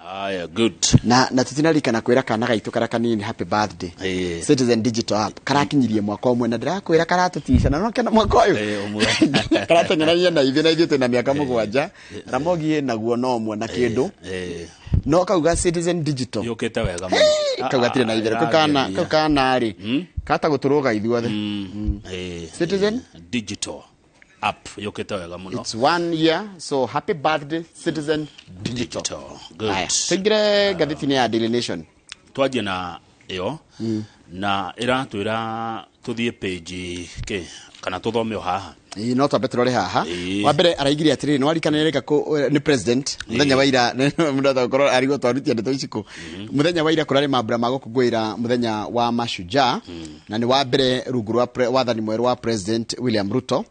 Aya, good. Na tutinarikana kwira kana gaitu kara kanini happy birthday. Citizen Digital App karakinyirie mwaka umwe na ndirakwira karatutisha na nokena mwaka uyu. Karateng'erania na ithuĩ twĩna mĩaka 7 Ramogi naguo no mwe na kindu. No kauga Citizen Digital yukite wega muno. Kauga tire na ithere kana ri kata guturuga ithuothe. Citizen Digital App yukite wega muno. It's 1 year, so happy birthday Citizen Digital. Good. Tigire gatheti-inĩ ya Daily Nation twaje na iyo na iratwira tuthie page ke kana tuthome haha no twambe turore haha wa mbere araigire atiriri no arikanireka ko ni president muthenya wa ira mundu atakorwo arigo twarutia ndeto iciko muthenya wa ira kurari mambura magukugwira muthenya wa mashujaa na ni wa mbere rungu rwa wathani mweru wa president William Ruto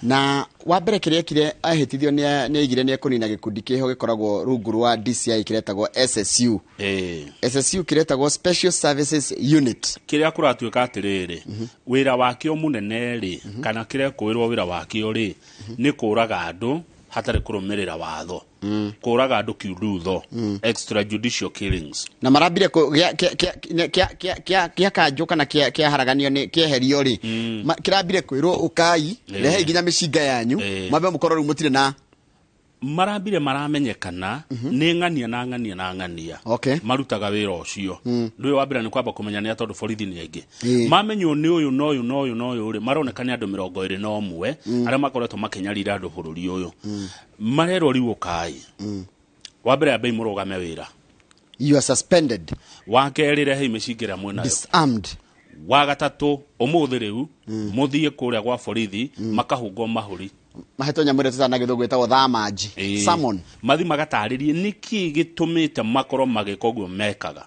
na wa mbere kiria kire ahitithio ni aigire ni kunina gikundi kiho gikoragwo rungu rwa DCI kiretagwo SSU SSU kiretagwo Special Services Unit kiria kuratuika atiriri wira wakio munene ri kana kiria kwirwo wira wakio ri ni kuraga andu hatari kurumirira watho kuraga andu kiudutho extrajudicial killings na marambire kia kanjo kana kia haraganio ni kieherio ri kirambire kwirwo ukai rehe nginya micinga yanyu mabe mukorwo mutire na marambire maramenyekana ni ng'ania na ng'ania na ng'ania marutaga wira ucio ndui wa mbere ni kwamba kumenya ni atondu borithi ni aingi mamenyo ni uyu no uyu no uyu no uyu ri maronekana andu 21 aria makoretwo makinyarira andu bururi uyu marero riu ukai wa mbere abai murugame wira you are suspended wa kerire hei micingira mwena disarmed wa gatatu umuthi riu muthie kuria gwa borithi makahungo mahuri maheto nyamure tana githugu etagwo thamaji salmon mathi magataririe niki gitumite makoro magika guo mekaga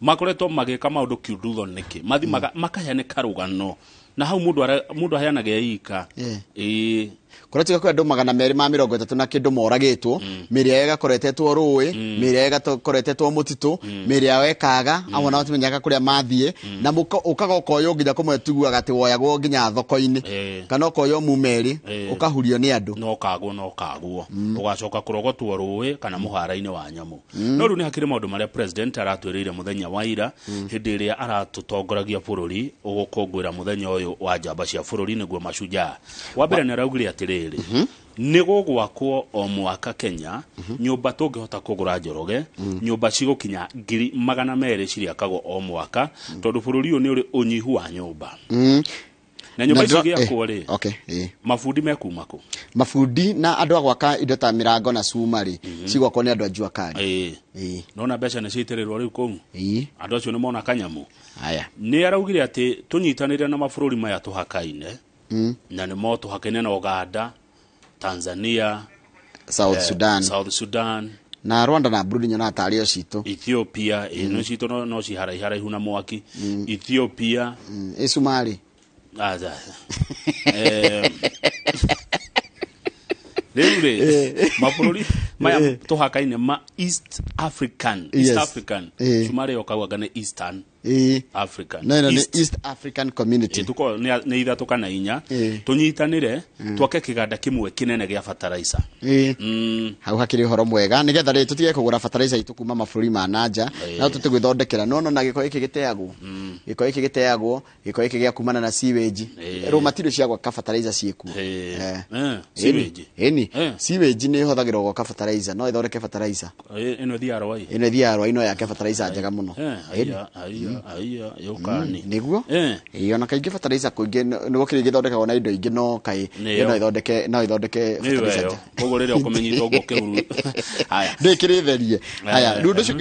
makoretwo magika maundu kiudutho niki mathi makahene karugano na hau mundu aheanaga eika kuratiga kwa andu 230 na kindu moragitwo miri yega koretetwo ruwi miri yega koretetwo mutitu miri ya wekaga awona watumenyaga kuria mathie na ukaga koyo nginya kumwe tiguaga ati woyagwo nginya thoko-ini kana koyo mumeri ukahurio ni andu no kagwo ugacoka kurogotwo ruwi kana muhara-ini wa nyamu no riu ni hakire maundu maria president aratwirire muthenya wa ira hindi iria aratutongoragia bururi ugukungwira muthenya uyu wa njamba cia bururi niguo mashujaa wa mbere ni araugire atiri nigo gwakwo o mwaka Kenya nyumba tungihota kugura njoroge nyumba cigukinya 200,000 ciriakagwo o mwaka tondu bururi uyu ni uri unyihu wa nyumba na nyumba ici giakwo ri mafundi mekumako mafundi na andu agwaka indo ta mirango na cumari cigwakwo ni andu ajua kari nona mbeca ni ciitirirwo riu kou andu acio ni mona kanyamu aya ni araugire ati tunyitanire na mabururi maya tuhakaine na ni mo tuhakaine na Uganda, Tanzania, South Sudan na Rwanda na Burundi nyona atario citu Ethiopia no citu no cihara ihuna mwaki Ethiopia Somali Lele mapururi maya tuhakaine ma East African Somali okawaga ne Eastern African no East African community tuko ne ithatu kana inya tunyitanire twake kiganda kimwe kinene gia fertilizer hau hakiri horo mwega nigetha ri tutige kugura fertilizer itu kuma mabũrũri ma nanja na tutigwithondekera no na giko iki giteagwo giko iki gia kumana na sewage raw material cia gwaka fertilizer cieku sewage sewage ni hothagirwo gwaka fertilizer no ithondeke fertilizer ino DRY ino yake fertilizer njega muno Aiya yokani. Niguo? Ona kaingĩ fertilizer kũingĩ nĩguo kĩrĩ gĩthondekagwo na indo ingĩ no kai no ithondeke fertilizer. Koguo rĩrĩa ũkũmenyithio ũguo kĩhuru. Haya. Ndĩkĩrĩ therie. Haya, rĩu ũndũ ũcio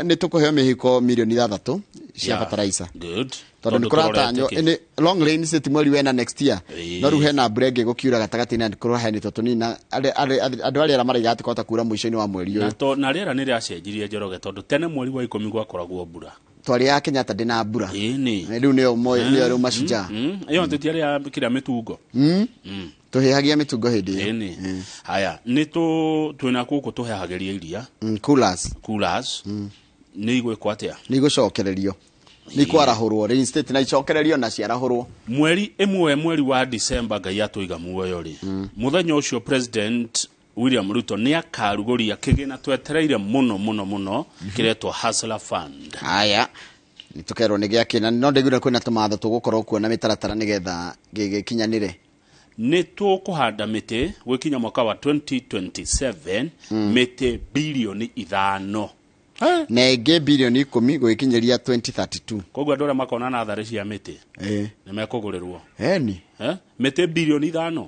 nĩ tũkũheo mĩhuko milioni 6 cia fertilizer. Good. Tondũ nĩ kũratanywo long range city mweri wena next year. No rĩu hena mbura ĩngĩ gũkiura gatagatĩ na kũrahenĩtwo tũnini andũ arĩa maraiga atĩ kota kuura mũico-inĩ wa mweri ũyũ. Na rĩera nĩ rĩacenjirie Njoroge tondũ tene mweri wa 10 gwakoragwo mbura. Twarĩ ya Kenyatta ndĩna mbura. Rĩu nĩyo rĩu macunja. Ĩyo tũtiarĩ ya kĩrĩa mĩtungo. Tũhehagia mĩtungo hĩndĩ ĩyo. Haya, twĩna gũkũ tũhehagĩria iria. Coolers. Nĩ igwĩkwo atĩa? Nĩ igũcokererio. Ni kwarahurwo reinstate na icokererio na ciarahurwo mweri wa December Ngai atũiga muoyo ri muthenya ucio President William Ruto ni akaruguria kigina twetereire muno kiretwo Hustler Fund. Haya nitukerwo ni giakina no ndigura kwina tumatho tugukorwo kuona mitaratara nigetha gikinyanire ni tukuhanda miti gwikinya mwaka wa 2027 miti bilioni 5 na ĩngĩ bilioni 10 gũkinyĩria 2032. Koguo andũ arĩa makona na athari cia mĩtĩ nĩ mekũgũrĩrwo. Mĩtĩ bilioni 5.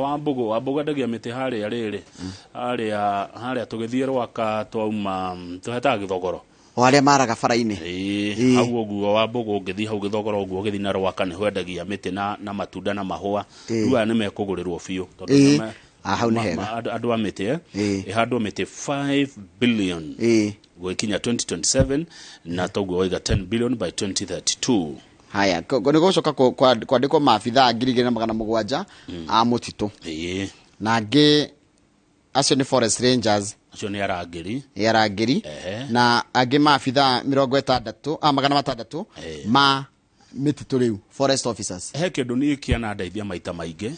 Wambugu ndagia mĩtĩ harĩa rĩrĩ. Harĩa tũgĩthiĩ Rwaka twauma tũhetaga Gĩthogoro. Arĩa maraga bara-inĩ. Hau ũguo Wambugu ũngĩthiĩ hau Gĩthogoro ũguo ũgĩthiĩ na Rwaka nĩ hwendagia mĩtĩ na matunda na mahũa. Rĩu aya nĩ mekũgũrĩrwo biũ. Tondũ hau nĩ hega andũ a mĩtĩ ihandwo mĩtĩ 5 billion gũkinya 2027 na toguo waiga 10 billion by 2032. Haya nĩ gũcoka kwandĩkwo maabithaa 2,700 a mũtitũ na angĩ acio nĩ forest rangers acio nĩ arangĩri na angĩ maabithaa 600 ma mĩtitũ rĩu forest officers. He kĩndũ niĩ kĩanandeithia maita maingĩ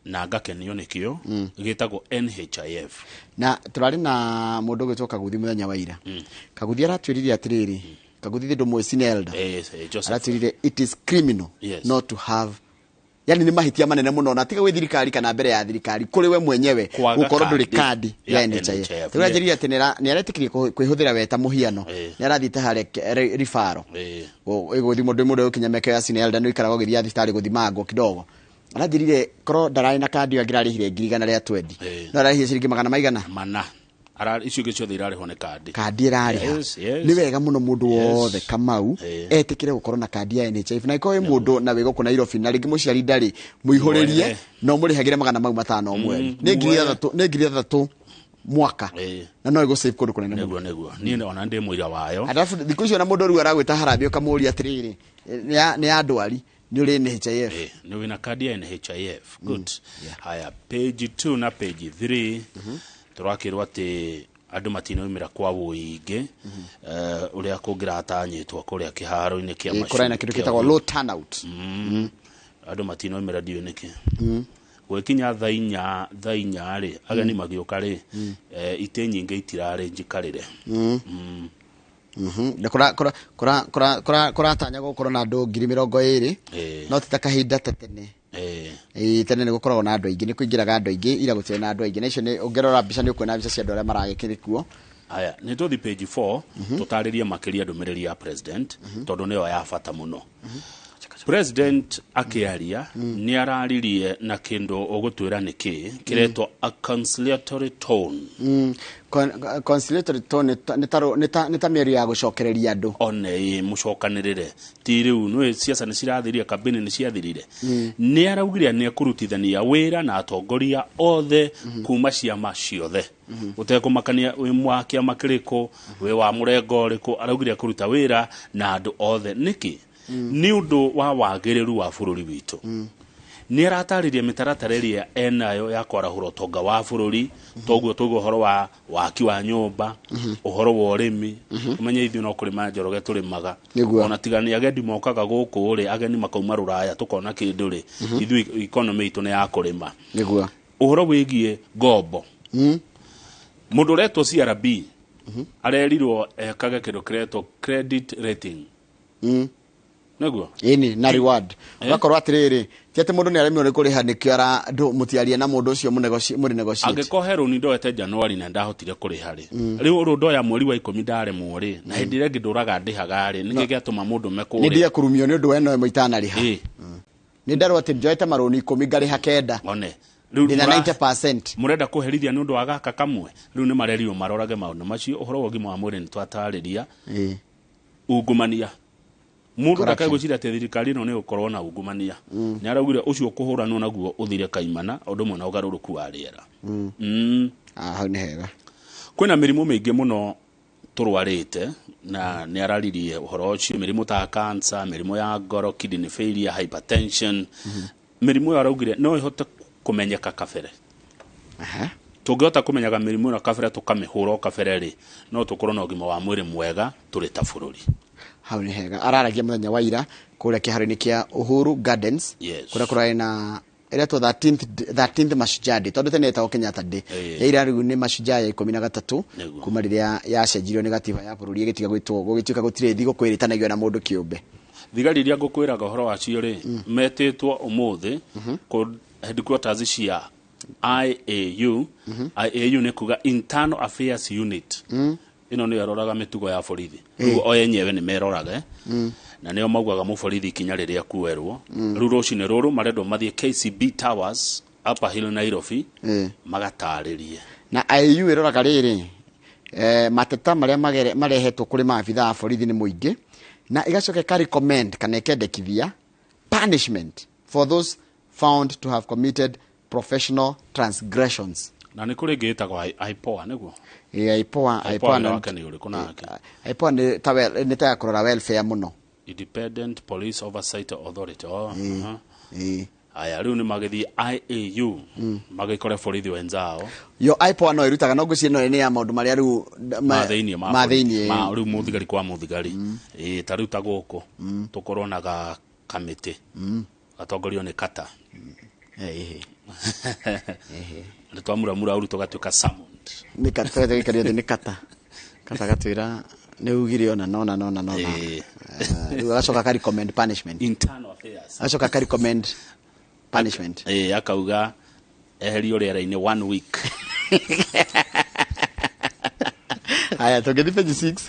na ngakenio nikio gitagwo NHIF na turari na mundu gwitwo Kaguthi muthenya wa ira Kaguthi aratwirire atiriri Kaguthi ndu mwecine elder aratwirire it is criminal not to have yani ni mahitia manene muno na tiga we thirikari kana mbere ya thirikari kuri we mwenyewe gukorwo nduri kadi ya NHIF turajiria ati ni aretikirie kwihuthira weta muhiano ni arathite hare rifaro guthi mundu ukinyameke ya sine elder no ikarago giria thitari guthimango kidogo arathirire korwo ndarai na kandi angirarihire 120 no ararihire ciringi 100 icio ciothe irarĩhwo nĩ kandi irarĩha nĩ wega mũno mũndũ wothe Kamau etikire gukorwo na kandi ya NHIF na ikoe mũndũ na wego kuna Nairobi na rĩngĩ mũciari ndarĩ mũihũrĩrie no mũrĩhagĩre 500 o mweri nĩ ngiri 3 mwaka na no ego save kũndũ kũnene nĩguo niĩ ona ndĩ mũira wayo alafu thikũ icio na mũndũ rĩu aragwĩta harambĩ ũkamũria atirĩrĩ nĩ andwari ni uri NHIF ni wina kadi ya NHIF good haya page 2 na page 3 turakirwo ati andu matinoimira kwa wuingi uria kungiratanyitwo kuria kiharo-ini kia macu kurana kindu kitagwo low turnout andu matinoimira dio niki gwekinya tha inya ri ageni magioka ri ite nyingi itirare njikarire kuratanya gukorwo na andu 20,000 no titakahinda tene tene nĩ gukoragwo na andu aingĩ nĩ kuingĩraga andu aingĩ ira gũtirĩ na andu aingĩ na icio nĩ ũngĩrora mbica nĩ ũkuona mbica cia andu arĩa maragĩkĩrĩ kuo. Aya nĩ tũthi page 4 tũtarĩrie makĩria ndũmĩrĩri ya president tondũ nĩyo ya bata mũno. President akiaria ni araririe na kindu ogutwira niki kiretwo a conciliatory tone. Conciliatory tone ni ta mĩario ya gucokereria andu one mucokanirire ti riu no siasa ni cirathiria kabini ni ciathirire ni araugire ni kurutithania wira na atongoria othe kuma ciama ciothe utekumakania wi mwakia makiriko wi wa murengo riku araugire kuruta wira na andu othe niki ni undu wa wagiriru wa bururi witu ni arataririe mitaratara iria enayo ya kwarahura utonga wa bururi toguo uhoro wa waki wa nyumba uhoro wa urimi umenye ithu no kurima Njoroge turimaga ona tigani ageni mokaga guku ri ageni makauma ruraya tukona kindu ri ithu economy itu ni ya kurima niguo uhoro wigie ngombo mundu retwo CRB arerirwo ekage kindu kiretwo credit rating Naguo. Ini na reward. Ugakorwo atiriri, ti ati mundu ni aremio ni kuriha nikio ara mutiaria na mundu ucio muri negotiate. Angikoherwo ni ndoete January na ndahotire kuriha ri. Riu uru ndoya mweri wa 10 ndaremwo ri na hindi ire nginduraga ndihaga ri niki giatuma mundu mekure. Ni ndia kurumio ni undu weno emo itana riha. Ni ndarwa ati njoete maroni 10 ngariha kenda. One. Ndina 90%. Murenda kuherithia ni undu wa gaka kamwe. Riu ni marerio marorage maundu macio uhoro wa gima wa mwiri ni twatariria. Ungumania. Mundu ndakagwicira ati thirikari no ni ukorwo na ungumania. Ni araugire ucio kuhuranwo naguo uthire kaimana undu mwe na ugaruruku wa riera. Hau ni hega. Kwina mirimu mingi muno turwarite na ni araririe uhoro ucio mirimu ta cancer, mirimu ya ngoro, kidney failure, hypertension. Mirimu ya araugire no ihote kumenyeka kabere. Tungihota kumenyaga mirimu na kabere tukamihura kabere ri no tukorwo na ugima wa mwiri mwega turi ta bururi. Hau ni hega. Araragia muthenya wa ira kuria kiharini kia Uhuru Gardens kuria kurai na ira to 13th Mashujaa Day tondu tene etagwo Kenyatta Day. Ira riu ni Mashujaa ya 13 kuma riria yacenjirio ni gatiba ya bururi igitiga gugituika gutire thigo kwiritanagio na mundu kiumbe. Thigari iria ngukwiraga uhoro wacio ri metitwo umuthi ku headquarters cia IAU. IAU ni kuga Internal Affairs Unit. Ino ni aroraga mitugo ya borithi. O yenyewe ni meroraga na nio maugaga mu borithi kinya riria kuerwo. Riu rucine ruru marendo mathie KCB Towers Upper Hill Nairobi magataririe. Na IAU iroraga riri mateta maria marehetwo kuri maabitha a borithi ni muingi na igacoka ka recommend kana ikendekithia punishment for those found to have committed professional transgressions. Na ni kuri ngitagwo IPOA niguo. IPOA ni tawel ni ta kurora welfare muno. Independent Police Oversight Authority. Aya riu ni magithi IAU magikore borithi wenzao. Yo IPOA no irutaga no gucie no ni ya maundu maria riu mathini riu muthigari kwa muthigari taruta guku tukorwo na kamiti atongorio ni kata. Ni twamura uru tugatuika summoned. Ni kata gikario ni kata gatwira ni ugire ona no. Agacoka ka recommend punishment. Internal Affairs. Agacoka ka recommend punishment. Akauga eherio riera-ini 1 week. Aya tugethi page 6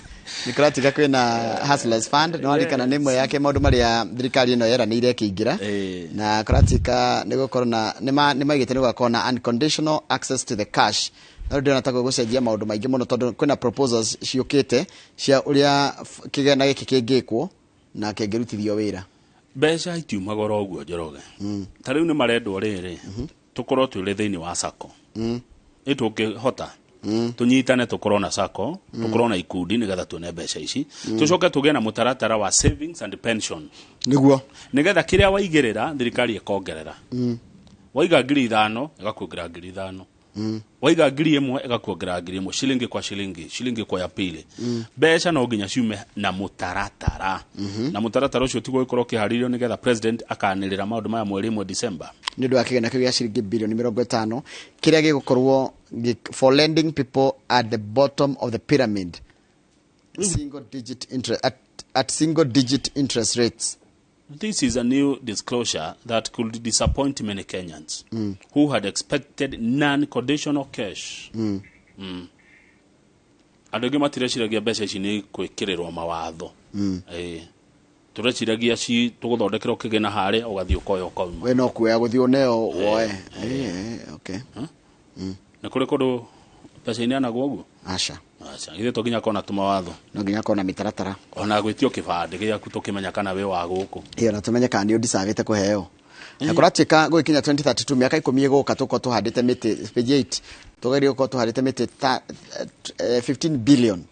nikuratika kwina Hustlers Fund no arikana nimwe yake maundu maria thirikari ino yera ni irekiingira na kuratika nigukorwo na nimaigite nigukorwo na unconditional access to the cash. No ndio nataka gucenjia maundu maingi muno tondu kwina proposals ciukite cia uria kigena giki kingikwo na kengirutithio wira. Mbeca itiumagora uguo Njoroge. Ta riu ni marendwo riri tukorwo twire thiini wa sacco. Itungihota tunyitane tukorwo na sacco tukorwo na ikundi nigetha tuone mbeca ici tucoke tuge na mutaratara wa savings and pension niguo nigetha kiria waigirira thirikari ikongerera. Waiga 5,000 igakuongerera 5,000. Waiga 1,000 igakuongerera 1,000 shilingi kwa ya pili. Mbeca no nginya ciume na mutaratara. Na mutaratara ucio tigo ikorwo kiharirio nigetha president akanirira maundu maya mweri mwe December. Ni ndu akigena kiu ya shilingi bilioni 50 kiria gigukorwo for lending people at the bottom of the pyramid single digit interest rates. This is a new disclosure that could disappoint many Kenyans who had expected non-conditional cash. Andu matiraciragia mbeca ici ni kwikirirwo mawatho. Turaciragia ci tuguthondekerwo kigena hari ugathii ukoyo ukauma. We no kuya guthii oneo woe. Okay. Na kuri kundu mbeca ini anaguo guo. Acha. Ithe to nginya kona tumawatho. No nginya kona mitaratara. Ona gwitio kibande giaku tukimenya kana we wa guku. Na tumenya kana ni udisavite kuheo. Na kuratika gwikinya 2032 miaka 10 iguka tuko tuhandite miti page 8 tugerio ko tuhandite miti 15 billion.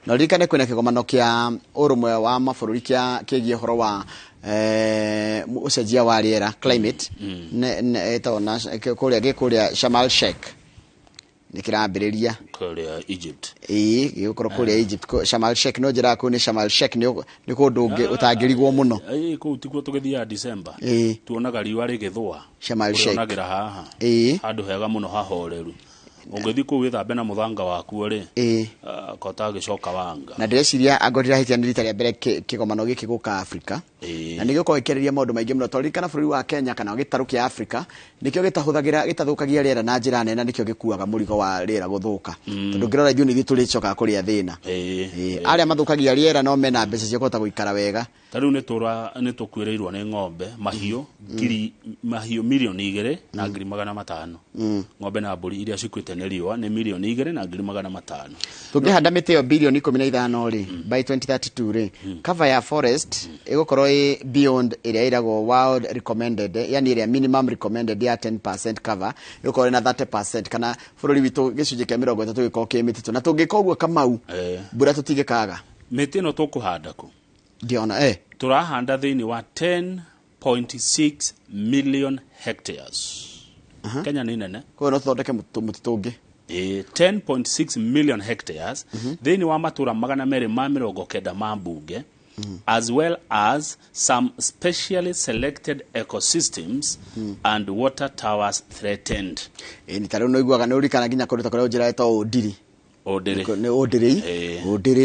Na rikane kwina kigomano kia urumwe wa mabururi kia kigie horo wa ucenjia wa riera climate ne etona kuria Sharm el Sheikh nikirambiriria kuria Egypt gikoro kuria Egypt Sharm el Sheikh no njira ku ni Sharm el Sheikh ni kundu utangirigwo muno ku tikuo tugithia December tuonaga riwa rigithwa Sharm el Sheikh tuonagira haha andu hega muno hahoreru ungethi ku withambe na muthanga waku ri kota gicoka wanga na ndĩreciria angorira hitia nĩ rita rĩa mbere kĩgomano gĩkĩ gũka Africa na nĩ gĩkorwo gĩkĩarĩria maũndũ maingĩ mũno tondũ kana bũrũri wa Kenya kana gĩtarũ kĩa Africa nĩkĩo gĩtathũkagia rĩera na njĩra nene nĩkĩo gĩkuaga mũrigo wa rĩera gũthũka tondũ ngĩrora ithuĩ nĩ tũrĩcoka kũrĩa thĩna arĩa mathũkagia rĩera no mena mbeca cia kũhota gũikara wega tarĩu nĩ tũkuĩrĩirwo nĩ ng'ombe mahiũ milioni 2 na ngiri 500 ng'ombe na mbũri iria cikwĩte nĩ riũa nĩ milioni 2 na ngiri 500 tũngĩhanda mĩtĩ ĩyo bilioni 15 rĩ by 2032 rĩ cover ya forest ĩgũkorwo beyond ĩrĩa ĩragwo world recommended yani ĩrĩa minimum recommended ya 10% cover ĩgũkorwo na 30% kana bũrũri witũ gĩcunjĩ kĩa 30 gĩkorwo kĩ mĩtitũ na tũngĩka ũguo Kamau mbura tũtingĩkaga mĩtĩ ĩno tũkũhanda kũ ndiona turahanda thĩinĩ wa 10.6 million hectares Kenya nĩ nene kwa no thondeke mũtitũ ũngĩ 10.6 million hectares thĩinĩ wa matũra 290 ma mbunge as well as some specially selected ecosystems and water towers threatened. Ni tarĩu no iguaga nĩ ũrikana nginya kũruta kũrĩa njĩra etwo Odiri. Odiri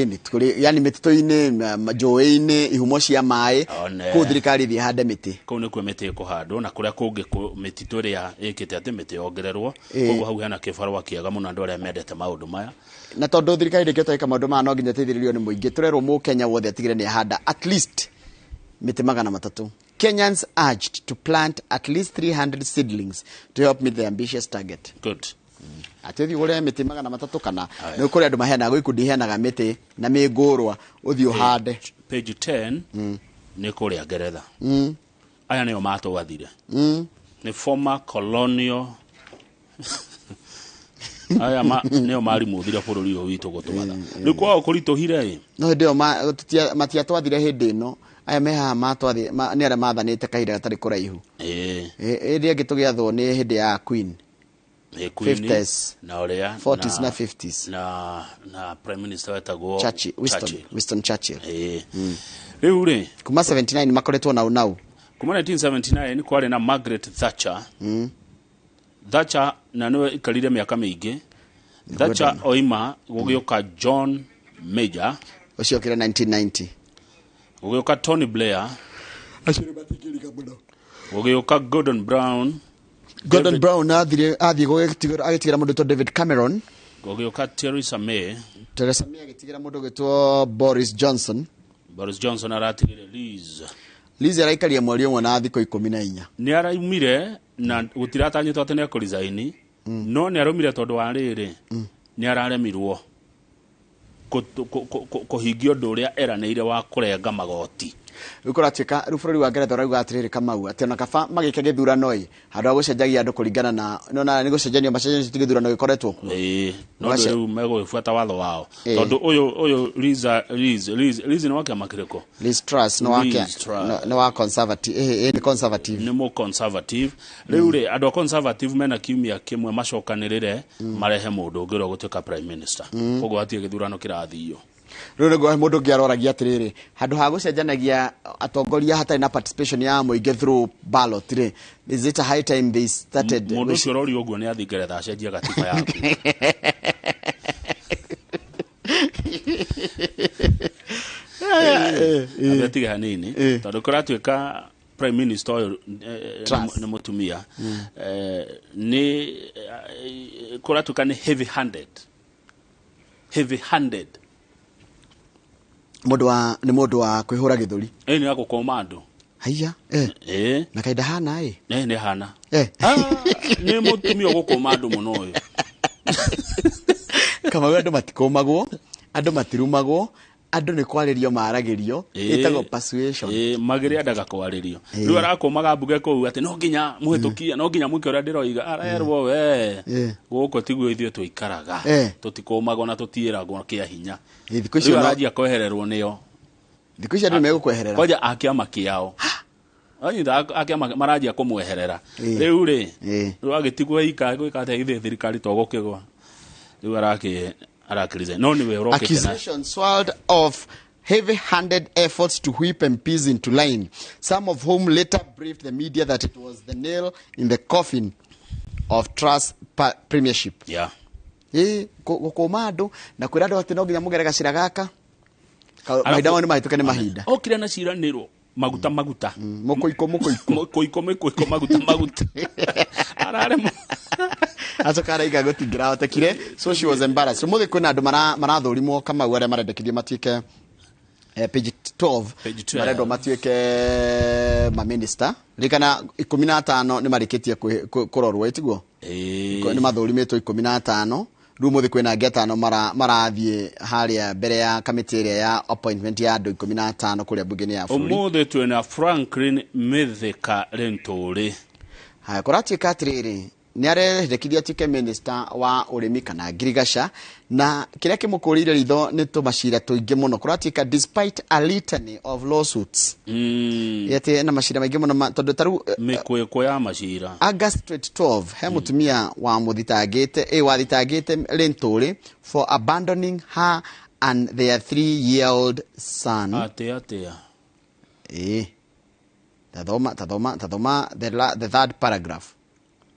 ni tũkũrĩ yani mĩtitũ-inĩ njũĩ-inĩ ihumo cia maĩ kũ thirikari thi hande mĩtĩ. Kũu nĩ kuo mĩtĩ ĩkũhandwo na kũrĩa kũngĩ mĩtitũ ĩrĩa ĩkĩte atĩ mĩtĩ yongererwo koguo hau hena kĩbarũa kĩega mũno andũ arĩa mendete maũndũ maya. Na tondũ thirikari ndĩkĩtwo ĩka maũndũ maya no nginya teithĩrĩrio nĩ mũingĩ tũrerwo Mũkenya wothe atigĩre nĩ ahanda at least mĩtĩ 300. Kenyans urged to plant at least 300 seedlings to help meet the ambitious target. Good. Atethi ule mĩtĩ 300 kana nĩ kũrĩ andũ maheanaga ikundi heanaga mĩtĩ na mĩngũrwa ũthiĩ ũhande. Page 10 nĩ kũrĩa Ngeretha. Aya nĩo matũgathire. Nĩ former colonial aya nĩo marimuthire bũrũri ũyũ witũ gũtũmatha. Nĩ kwao kũritũhire no hĩndĩ ĩyo matiatwathire hĩndĩ ĩno aya mehaha matwathi nĩ arĩa mathanĩte kahinda gatarĩ kũraihu. Hĩndĩ ĩngĩ tũgĩathwo nĩ hĩndĩ ya Queen 50s na ũrĩa 40s na 50s na prime minister wetagwo Winston Churchill. Rĩu rĩ kuma 79 makoretwo nau kuma 1979 kwarĩ na Margaret Thatcher. Thatcher na nĩwe ikarire mĩaka mĩingĩ. Thatcher oima gũgĩũka John Major ũcio kĩra 1990 gũgĩũka Tony Blair acio matikĩrika mũno gũgĩũka Gordon Brown athiĩ agĩtigĩra mũndũ wĩtwo David Cameron gũgĩũka Theresa May agĩtigĩra mũndũ wĩtwo Boris Johnson aratigĩre Liz araikaria mweri ũmwe na thikũ 14 nĩ araumire na gũtiratanyĩtwo atĩ nĩ ekũrizaini no nĩ araumire tondũ wa rĩrĩ nĩ araremirwo kũhingio ũndũ ũrĩa eranĩire wa kũrenga magoti. Ũkoratuĩka rĩu bũrũri wa Ngeretha ũrauga atĩrĩrĩ Kamau atĩ ona kaba magĩka gĩthurano handũ ha gũcenjagia andũ kũringana na nĩ gũcenjania macenjania gĩthurano gĩkoretwo kuo no rĩu megũbuata watho wao tondũ ũyũ Liz nĩ wa kĩama kĩrĩkũ? Liz Truss nĩ wa conservative nĩ mo conservative. Rĩu rĩ andũ a conservative mena kiumia kĩmwe macokanĩrĩre marehe mũndũ ũngĩ ũrĩa gũtuĩka prime minister koguo hatirĩ gĩthurano kĩrathiio. Rĩu nĩguo mũndũ ũngĩ aroragia atĩrĩrĩ handũ ha gũcenjanagia atongoria hatarĩ na participation ya mũingĩ through ballot rĩ is it a high time they started mũndũ ũcio ũrori ũguo nĩ athiĩ Ngeretha acenjie gatiba yaku. Abetige hanini tondũ kũratuĩka prime minister ũyũ nĩ mũtumia nĩ kũratuĩka nĩ heavy handed mũndũ wa kwĩhũra gĩthũri nĩ ya gũkoma andũ haiya na kaida hana nĩ hana nĩ mũtumia gũkoma andũ mũno ũyũ Kamau andũ matikũmagwo andũ matirumagwo andũ nĩ kwarĩrio maragĩrio ĩtagwo persuasion magĩrĩ andaga kwarĩrio rĩu arakũmaga mbuge kũu atĩ no nginya mũhĩtũkia no nginya mwĩke ũrĩa ndĩroiga arerwo we gũkũ tiguo ithuĩ tũikaraga tũtikũmagwo na tũtiĩragwo kĩa hinya rĩu aranjia kwehererwo nĩo thikũ ici andũ megũkweherera kwanja akĩama kĩao akĩama maranjia kũmweherera rĩu rĩ rĩu agĩtigwo ika gwĩka atĩa ithuĩ thirikari tũgũkĩgwa rĩu accusations swirled of heavy-handed efforts to whip MPs into line, some of whom later briefed the media that it was the nail in the coffin of Truss premiership. gukuma andu na kwira andu ati no nginya mugere gacira gaka mahinda mao ni mahituke ni mahinda okire na ciraniro maguta mukuiko maguta arare acoka araiga gutingira hotekire, so she was embarrassed. Umuthi kwina andu marathurimwo Kamau aria marendekithie matuike page 12 marendwo matuike maminister rikana 15 ni marikitie kurorwo itiguo ni mathurimitwo 15 riu muthi kwina ngetano marathie haria mbere ya kamiti iria ya appointment ya andu 15 kuria bunge ya bũrũri. Umuthi twina Franklin Mithika Lenturi haya kuratuika atiriri ni arendekithia atuike minister wa urimi kana ngirigaca na kiria kimukũrĩire ritho ni tumacira tuingi muno kuratuika despite a litany of lawsuits yete na macira maingi muno tondu taru mikweko ya macira August 12 he mutumia wa wathitangite Lenturi for abandoning her and their 3-year-old son. Atia tathoma the third paragraph.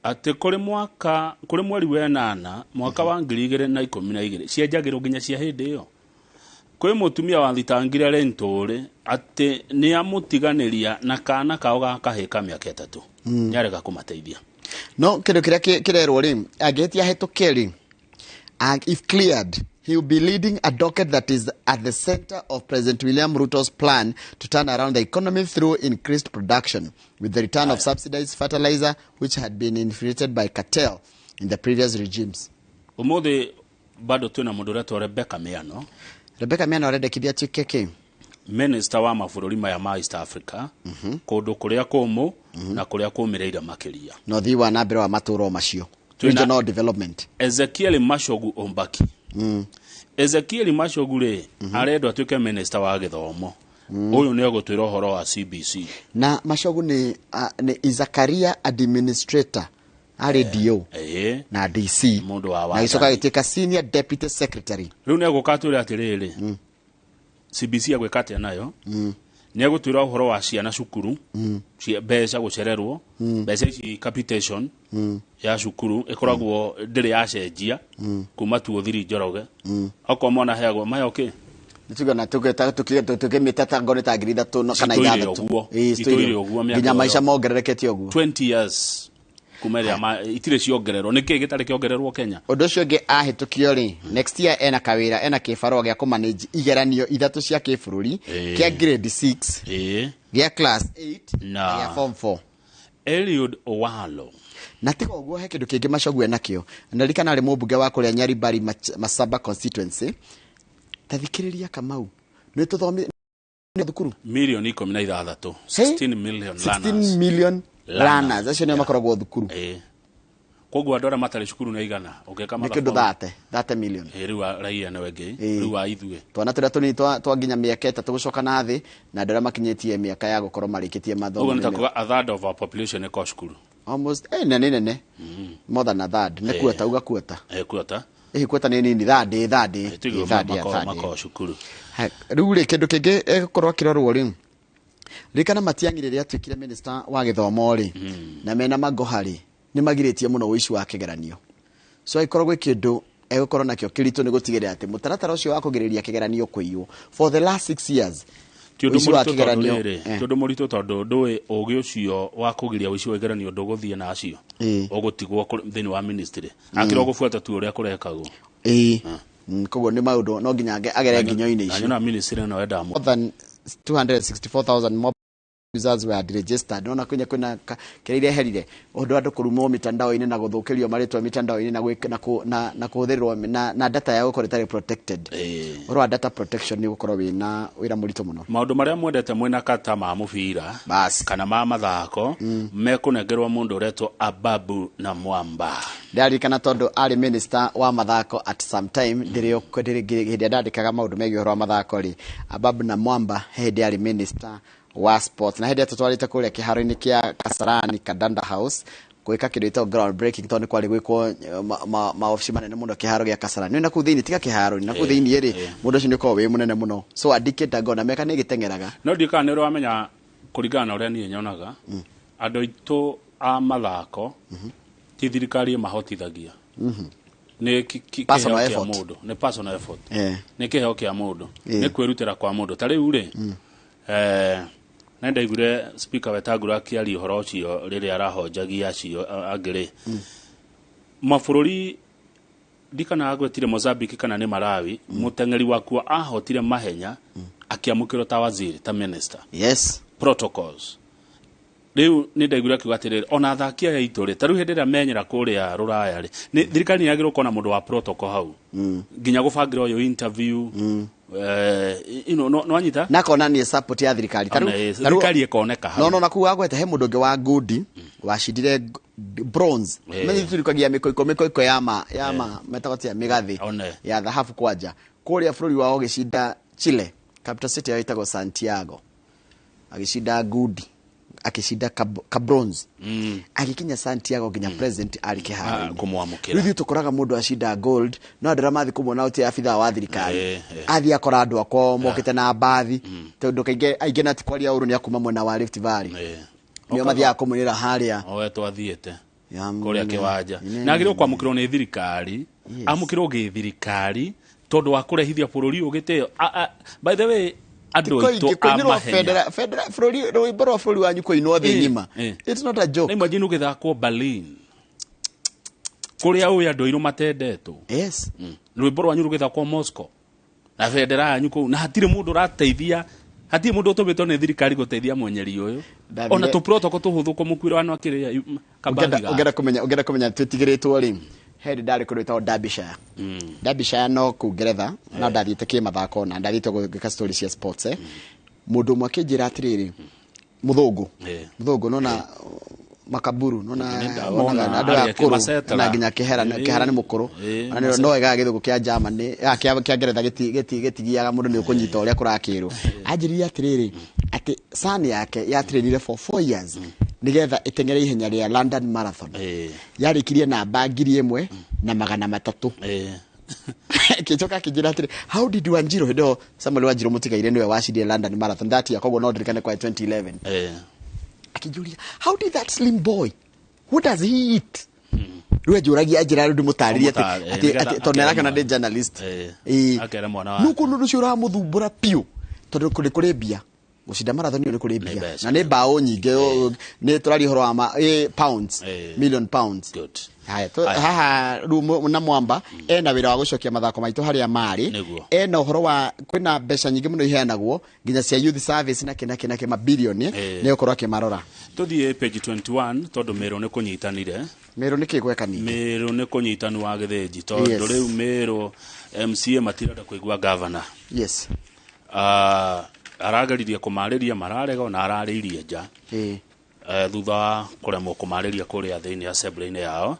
Ati kuri mweri wa 8 mwaka wa 2012 cianjagirwo nginya cia hindi iyo kwi mutumia wathitangire Lenturi ati ni amutiganiria na kana kao gakahika miaka 3 nyarega kumateithia no kindu kiria kirerwo ri agetia hetukeri if cleared he will be leading a docket that is at the center of President William Ruto's plan to turn around the economy through increased production, with the return of subsidized fertilizer, which had been infiltrated by cartel in the previous regimes. Umuthi bado twina mundu retwo Rebecca Miano arendekithia tuike minister wa mabũrũri maya ma East Africa kundu kuria kumu na kuria kumireira makiria no thi wa nambere wa matũũro macio regional development. Ezekiel Mashogu Ombaki Ezekiel Mashogu ri arendwo atuike minister wa githomo uyu ni ogutwira uhoro wa CBC na Mashogu ni Izakaria administrator RDO na DC mundu wa na icoka gituika senior deputy secretary riu ni egukatwira atiriri CBC agwekate nayo ni egutwira uhoro wa ciana cukuru cia mbeca gucererwo mbeca ici capitation ya cukuru ikoragwo ndiri yacenjia kuma tu thiri Njoroge akwa mwana heagwo mayo okay nitugana tuke mitata ngone ta ngiri 3 kana 6 nginya maisha mongererekete oguo 20 years kumeria itire ciongererwo niki gitari kiongererwo Kenya undu cio ngi ahitukio ri next year ena kawira ena kibarua gia kumanage igeranio 3 cia kibũrũri kia grade 6 gia class 8 na gia form 4 Eliud Owalo na tiga uguo he kindu kingi Mashogu enakio ndarikana ari mumbunge wa kuria Nyaribari Masaba constituency tathikiriria Kamau ni tuthomi thukuru milioni 16 16 million learners acio ni makoragwo thukuru koguo andora matari cukuru na igana ugeka mathabu nikindu 30 million riu raia na wengi riu a ithue twana turia tunitwa twanginya miaka 3 gucoka na thi na andora makinyetie miaka ya gukorwo marikitie mathomo ugo nitakuga a third of our population iko cukuru almost nene more than a third ne kuota uga kuota kuota kuota ni nini third mako cukuru riu ri kindu kingi ekorwo kirorwo ri rikana matiangire atuikire minister wa githomo ri na mena magohari ni magiritie muno uici wa kigeranio so ikoragwo kindu egukorwo nakio kirito ni gutigirira ati mutaratara ucio wa kugireria kigeranio kuiyo for the last 6 years tundu murito tondu ndui ugi ucio wa kugiria uici wa kigeranio nduguthie na acio ugutigwo thini wa ministry akiro gufuata tu uria kurekagwo koguo ni maundu no nginya agere nginyo-ini icio na ministry no enda more than 264,000 more users were registered ona kwina kiria herire undu andu kurumwo mitandao-ini na guthukirio maritwa mitandao-ini na kuhuthirirwo na data yao ko retire protected ro data protection ni gukorwo wina wira murito muno maundu maria mwendete mwina kata ma mubira kana ma mathako mekunengerwa mundu uretwo Ababu na Mwamba ndarikana tondu ari minister wa mathako at some time ndirio hindi ndandikaga maundu megie uhoro wa mathako ri Ababu na Mwamba hindi ari minister wa sports na hindi tutwarite kuria kiharo-ini kia Kasarani Kadanda House gwika kindu ito ground breaking tondu kwari gwikwo maofici manene muno kiharo gia Kasarani na kuthini tika kiharo-ini na kuthini ri mundu ucio niko wi munene muno so adikita ngona meka ni gitengeraga no ndika ni wamenya kurigana na uria ni nyonaga andu itu a mathako ti thirikari mahotithagia ni personal effort. Mundu ni personal effort eh ni kiheo kia mundu ni kwirutira kwa mundu tari ure nenda igure speaker wetagura kiari horo cio riri arahonjagia cio agire mabũrũri ndikana agwetire Mozambique kana ni Malawi mutengeri waku ahotire mahenya akiamukiro ta waziri ta minister yes protocols riu ni ndaigura kiugatirira ona thakia ya itore taru hendera menyera kuria ruraya ri ni thirikari yagirwo kona mundu wa protocol hau nginya gubangira uyo interview no anyita na kona ni support ya thirikari taru thirikari ikoneka hau no naku agwete he mundu ngi wa gold washidire bronze menye turikagia mikoiko yama metagoti ya migathi ya dhahabu kwanja kuria bũrũri wao gishinda Chile capital city ya itago Santiago agishinda gold akishinda ka bronze akikinya Santiago ginya president alikihara kumwamukira rithi tukoraga mundu ashinda gold no ndiramathi kumona uti afitha wa thirikari athi akora andu ako mokite na bathi tondu kainge aingĩ na tikwaria uru ni akuma mwena wa Rift Valley nio mathia kumunira haria owe twathiete kuria kiwanja nagirwo kwamukirwo ni thirikari amukirwo gi thirikari tondu wa kurehithia bũrũri ugiteo by the way ando ito federal bũrũri rwĩmbo bũrũri wanyu kũinwo thĩ ng'ima it's not a joke imagine ugithakwo Berlin kuria uya ando iro matendetwo yes rwĩmbo rwanyu rugithakwo Moscow na federal yanyu kũ na hatire mundu rateithia hatire mundu utumitwo ni thirikari guteithia mwenyeri uyu ona tu protocol tuhuthu kumukwira wana akiria kabanga ungera kumenya twitigiritwo ri head ndari kurita Derbyshire Derbyshire no kungeretha na ndathiite ki mathako na ndathiite gwika stories cia sports mundu mwe kinjira atiriri muthungu nona makaburu nona andu akuru na ginya kihera ni mukuru na no ega githugu kia Germany kia ngeretha gitigiaga mundu ni ukunyita uria kurakirwo anjiriria atiriri ati sani yake ya trainire for 4 years nigetha itengere ihenya ria London Marathon yarikirie na bagiri 1 na 300 kichoka kijira atire how did Wanjiru hido Samuel Wanjiru mutigaire niwe washidie London Marathon that year kogo no dirikane kwa 2011 akijulia how did that slim boy what does he eat rwe juragia ajira ndu mutaririe ati tonera kana de journalist akera mwana wa nuko ndu shura muthumbura piu tondu kuri bia gucinda marathon ni kuri bia na ni bao nyinge ni turari horo ama pounds million pounds good haya haha rumo na mwamba ena wira wa gucokia mathako maitu haria mari ena uhoro wa kwina mbeca nyingi muno iheanagwo nginya cia youth service na kina mabilioni ni ukorwo akimarora tuthie page 21 tondu mero ni kunyitanire mero ni kigweka ni mero ni kunyitanu wa githenji tondu riu mero MCA matirada kuigua governor yes aragaririe kumariria mararega na araririe nja thutha kuremwo kumariria kuria thiini assembly-ini yao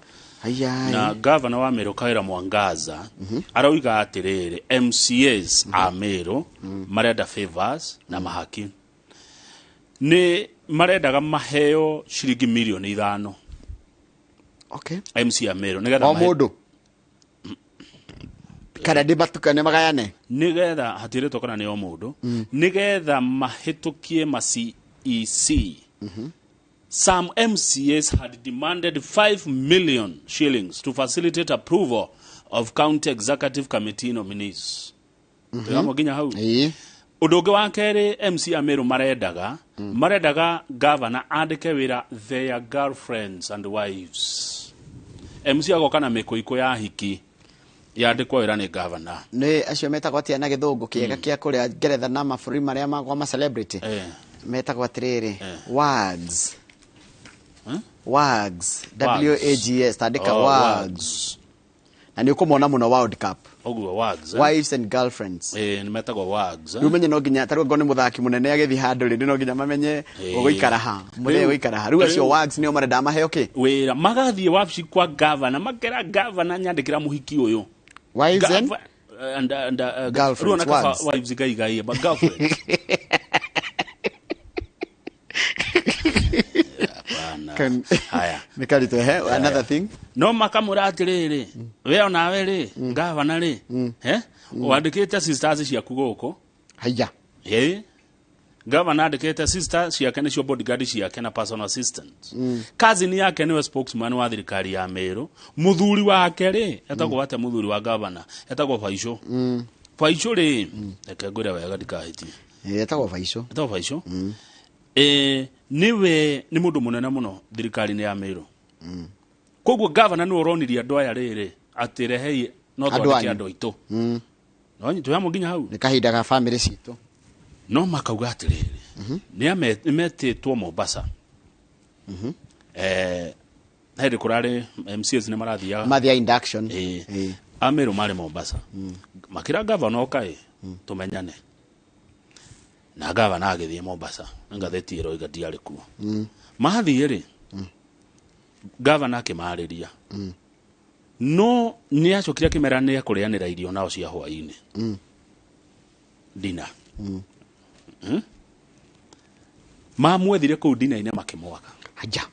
na governor wa Meru Kawira Mwangaza arauga atiriri MCAs a Meru marenda favors na mahaki ni marendaga maheo shilingi milioni 5 okay MCA Meru nigetha mundu kana dibatukane magayane nigetha hatire tokana ni o mundu nigetha mahitukie ma CEC some MCAs had demanded 5 million shillings to facilitate approval of county executive committee nominees ginya hau udungi wa keri MCA Meru marendaga governor andike wira their girlfriends and wives MCA gokana mikuiko ya hiki yandikwo wira ni governor ni acio metagwo atia na githungu kiega kia kuria Ngeretha na mabũrũri maria magwa ma celebrity metagwo atiriri wags WAGS tandika wags na ni ukumona muno World Cup oguo wags wives and girlfriends ni metagwo wags rumenye no ginya taru ngone muthaki munene agethi handu ri no ginya mamenye uguikara ha mure uguikara ha ruga cio wags ni o marenda maheo ki wira magathie wabici kwa governor makera governor nyandikira muhiki uyu wives and girlfriends wives gai but girlfriends haya nikalito another thing no makamura atiriri we ona we ri governor ri wandikite sisters ciaku guko haya Governor andikite sister ciake nicio bodyguard ciake na personal assistant. Cousin yake niwe spokesman wa thirikari ya Meru. Muthuri wake ri etagwo ate muthuri wa governor etagwo Faisho. Faisho ri ekagura wega dikahiti. Etagwo Faisho. Etagwo Faisho. Niwe ni mundu munene muno thirikari ya Meru. Koguo governor ni uroniria andu aya riri atirehe no twandike andu aitu. No nyi tuyamo nginya hau. Ni kahinda ga family citu. No makauga atiriri. Ni metitwo Mombasa. Hedi kurare MCs ni marathia. Mathia induction. Ameru mari Mombasa. Makira governor okai tumenyane. Na governor agithie Mombasa. Ngatheti iro igatia riku. Mathi ri. Governor akimariria. No ni acokire kimerania kurianira irio nao cia hwaini. Dina. Mamwethire ku dina ine makimwaga. Aja.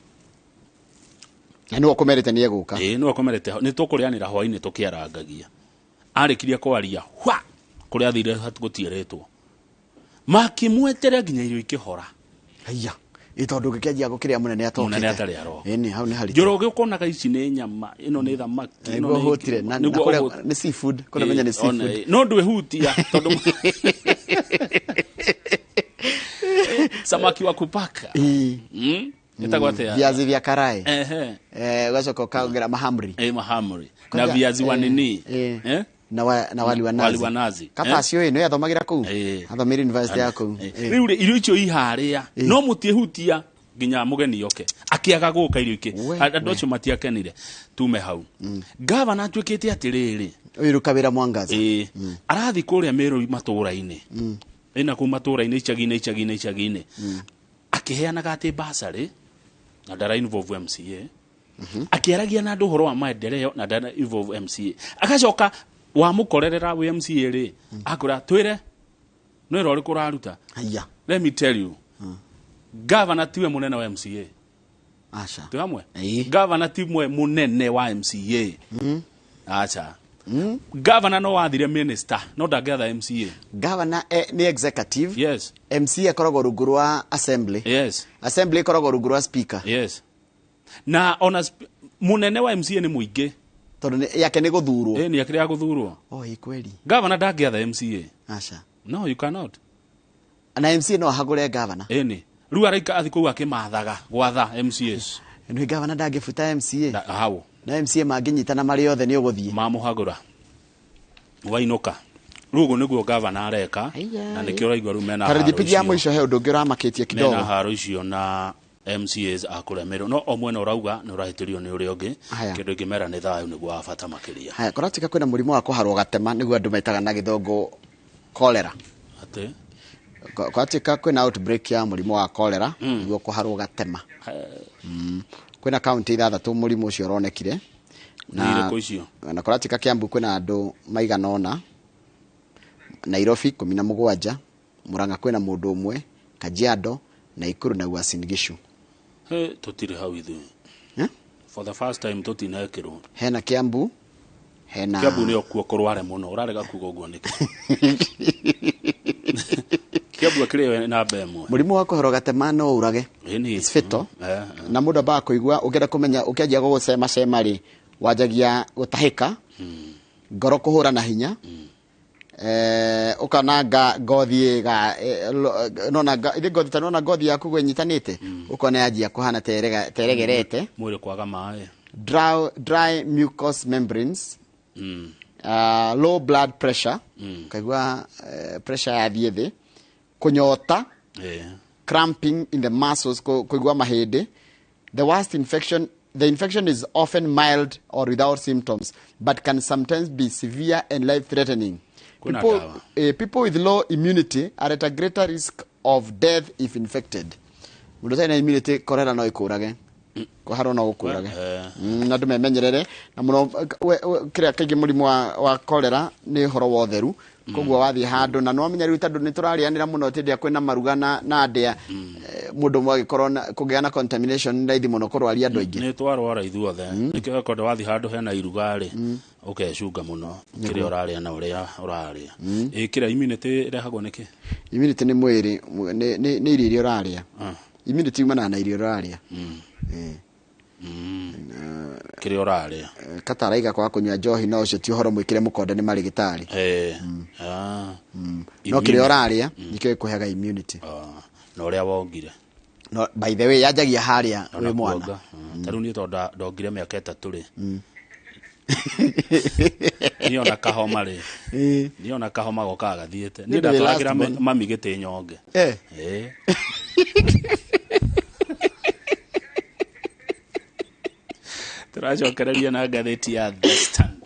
Ni wakomerete ni eguka. Ni wakomerete ni tukurianira hwaini tukiarangagia. Arikiria kwaria hwa kuria athire hatugutieretwo. Makimwetere nginya irio ikihora. Aya. Itondu gikianjia gukiria munene atokete. Munene atari aro. Eni hau ni hari. Njoroge ukonaga ici ni nyama, ino ni thamaki, ino ni hotire na ni seafood, kuna menya ni seafood. No ndwe hutia tondu samaki wa kupaka. Nitagwate viazi vya karai. Gacoka kaongera mahamri. Mahamri. Na viazi wa nini? Na wali wa nazi. Wali wa nazi. Kapacio ino yathomagira ku. Athomira university yako. Riu irio icio iharia no mutiehutia nginya mugeni yoke. Akiaga guka irio iki. Andu acio matiakenire. Tume hau. Governor atwikite atiriri. Uiruka wira Mwangaza. Arathi kuria Meru matura-ini. Ina ku matura-ini icagi-ini. Akiheanaga ati basari na dara involve MCA. Akiaragia na andu horo wa maendeleo na dara involve MCA. Akacoka wa mukorerera we MCA ri akura twire no iro ri kuraruta. Aya. Let me tell you. Governor tiwe munene wa MCA. Acha. Tuamwe. Governor tiwe munene wa MCA. Acha. Governor no wathire minister no ndagetha MCA. Governor ni executive. Yes. MCA akoragwo rungu rwa assembly. Yes. Assembly akoragwo rungu rwa speaker. Yes. Na ona munene wa MCA ni muingi. Tondu yake ni guthurwo. Ni yake ya guthurwo. Oh, ikweli. Governor ndagetha MCA. Acha. No, you cannot. Na MCA no hagure governor. Ni. Riu araika athi kuu akimathaga gwatha MCAs. Ni governor ndagifuta MCA. Hau. Na MCA manginyitana mari othe ni uguthie. Mamuhagura. Wainuka. Rugo niguo governor areka na nikio raigwa rumena. Karithipiti ya mwisho he undu ngira makitie kidogo. Mena haro icio na MCAs akuremerwo no omwe no rauga no rahitirio ni uri ungi kindu kimera ni thayu niguo afata makiria. Haya kuratika kwina murimo wa kuharwo gatema niguo andu metaga na githongo cholera. Ate kuratika kwina outbreak ya murimo wa cholera niguo kuharwo gatema. Kwina county ithathatu murimo ucio ronekire na kuratika Kiambu kwina andu maiganona. Nairobi 17, Murang'a kwina mundu umwe, Kajiado, Naikuru na Uasin Gishu. Tutire hau ithu. For the first time tutinekirwo. Hena Kiambu, hena Kiambu ni okuo kurware muno, urarega kuga uguo niki. Kiambu akire na bemwe. Murimu wa kuhoro gatema no urage. It's fatal. Na mundu ba kuigua ugenda kumenya ukianjia gucema cema ri wajagia gutahika. Ngoro kuhura na hinya. Ukananga ngothi ga nona ile ngothi tanona ngothi yaku gwenyitanite ukona yajia kuhana teregerete mwire kwaga mai dry mucous membranes low blood pressure kaigua pressure ya thiethe kunyota cramping in the muscles kuigua mahindi. The infection is often mild or without symptoms but can sometimes be severe and life threatening. People with low immunity are at a greater risk of death if infected. Mundu tena immunity cholera no ikurage. ko harona gukurage na ndumemenyerere na muno kiria kaingi murimu wa kolera ni horo wa utheru koguo wathi handu na no menya riu tandu ni turarianira muno tindia kwina marugana na ndia mundu mwa gikorona kugia na contamination ndaithi muno kurwaria andu aingi ni twarwara ithuothe nikio kondo wathi handu hena irugari ukecunga muno kiria uraria na uria uraria kiria immunity irehagwo niki immunity ni mwiri ni irio uraria immunity umana na irio uraria kiria uraria kataraiga kwa kunywa njohi no ucio ti uhoro mwikire mukonde ni marigitari no kiria uraria nikio kuheaga immunity na uria wongire no by the way yajagia haria we mwana taru ni tonda ndongire miaka 3 ri niona kahoma ri niona kahoma goka gathiete ni ndatwaragira mami gite nyonge turacokereria na ngatheti ya The Standard.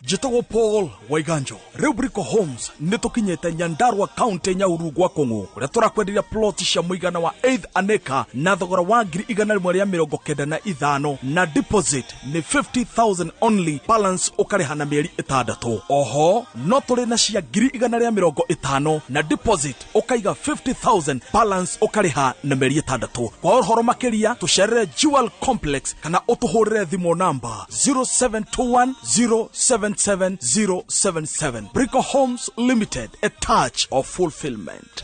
Jitogo Paul Waiganjo Rubrico Homes nitukinyete Nyandarua County Nyahururu gwa Kongo kuria turakwenderia plot cia muigana wa 8 aneka na thogora wa 195 na deposit ni 50,000 only, balance ukariha na mieri 6. Oho no turi na cia 150 na deposit ukaiga 50,000, balance ukariha na mieri 6. Kwa uhoro makiria tucerere Jewel Complex kana utuhurire thimo namba 0721077077. Brico Homes Limited, a touch of fulfillment.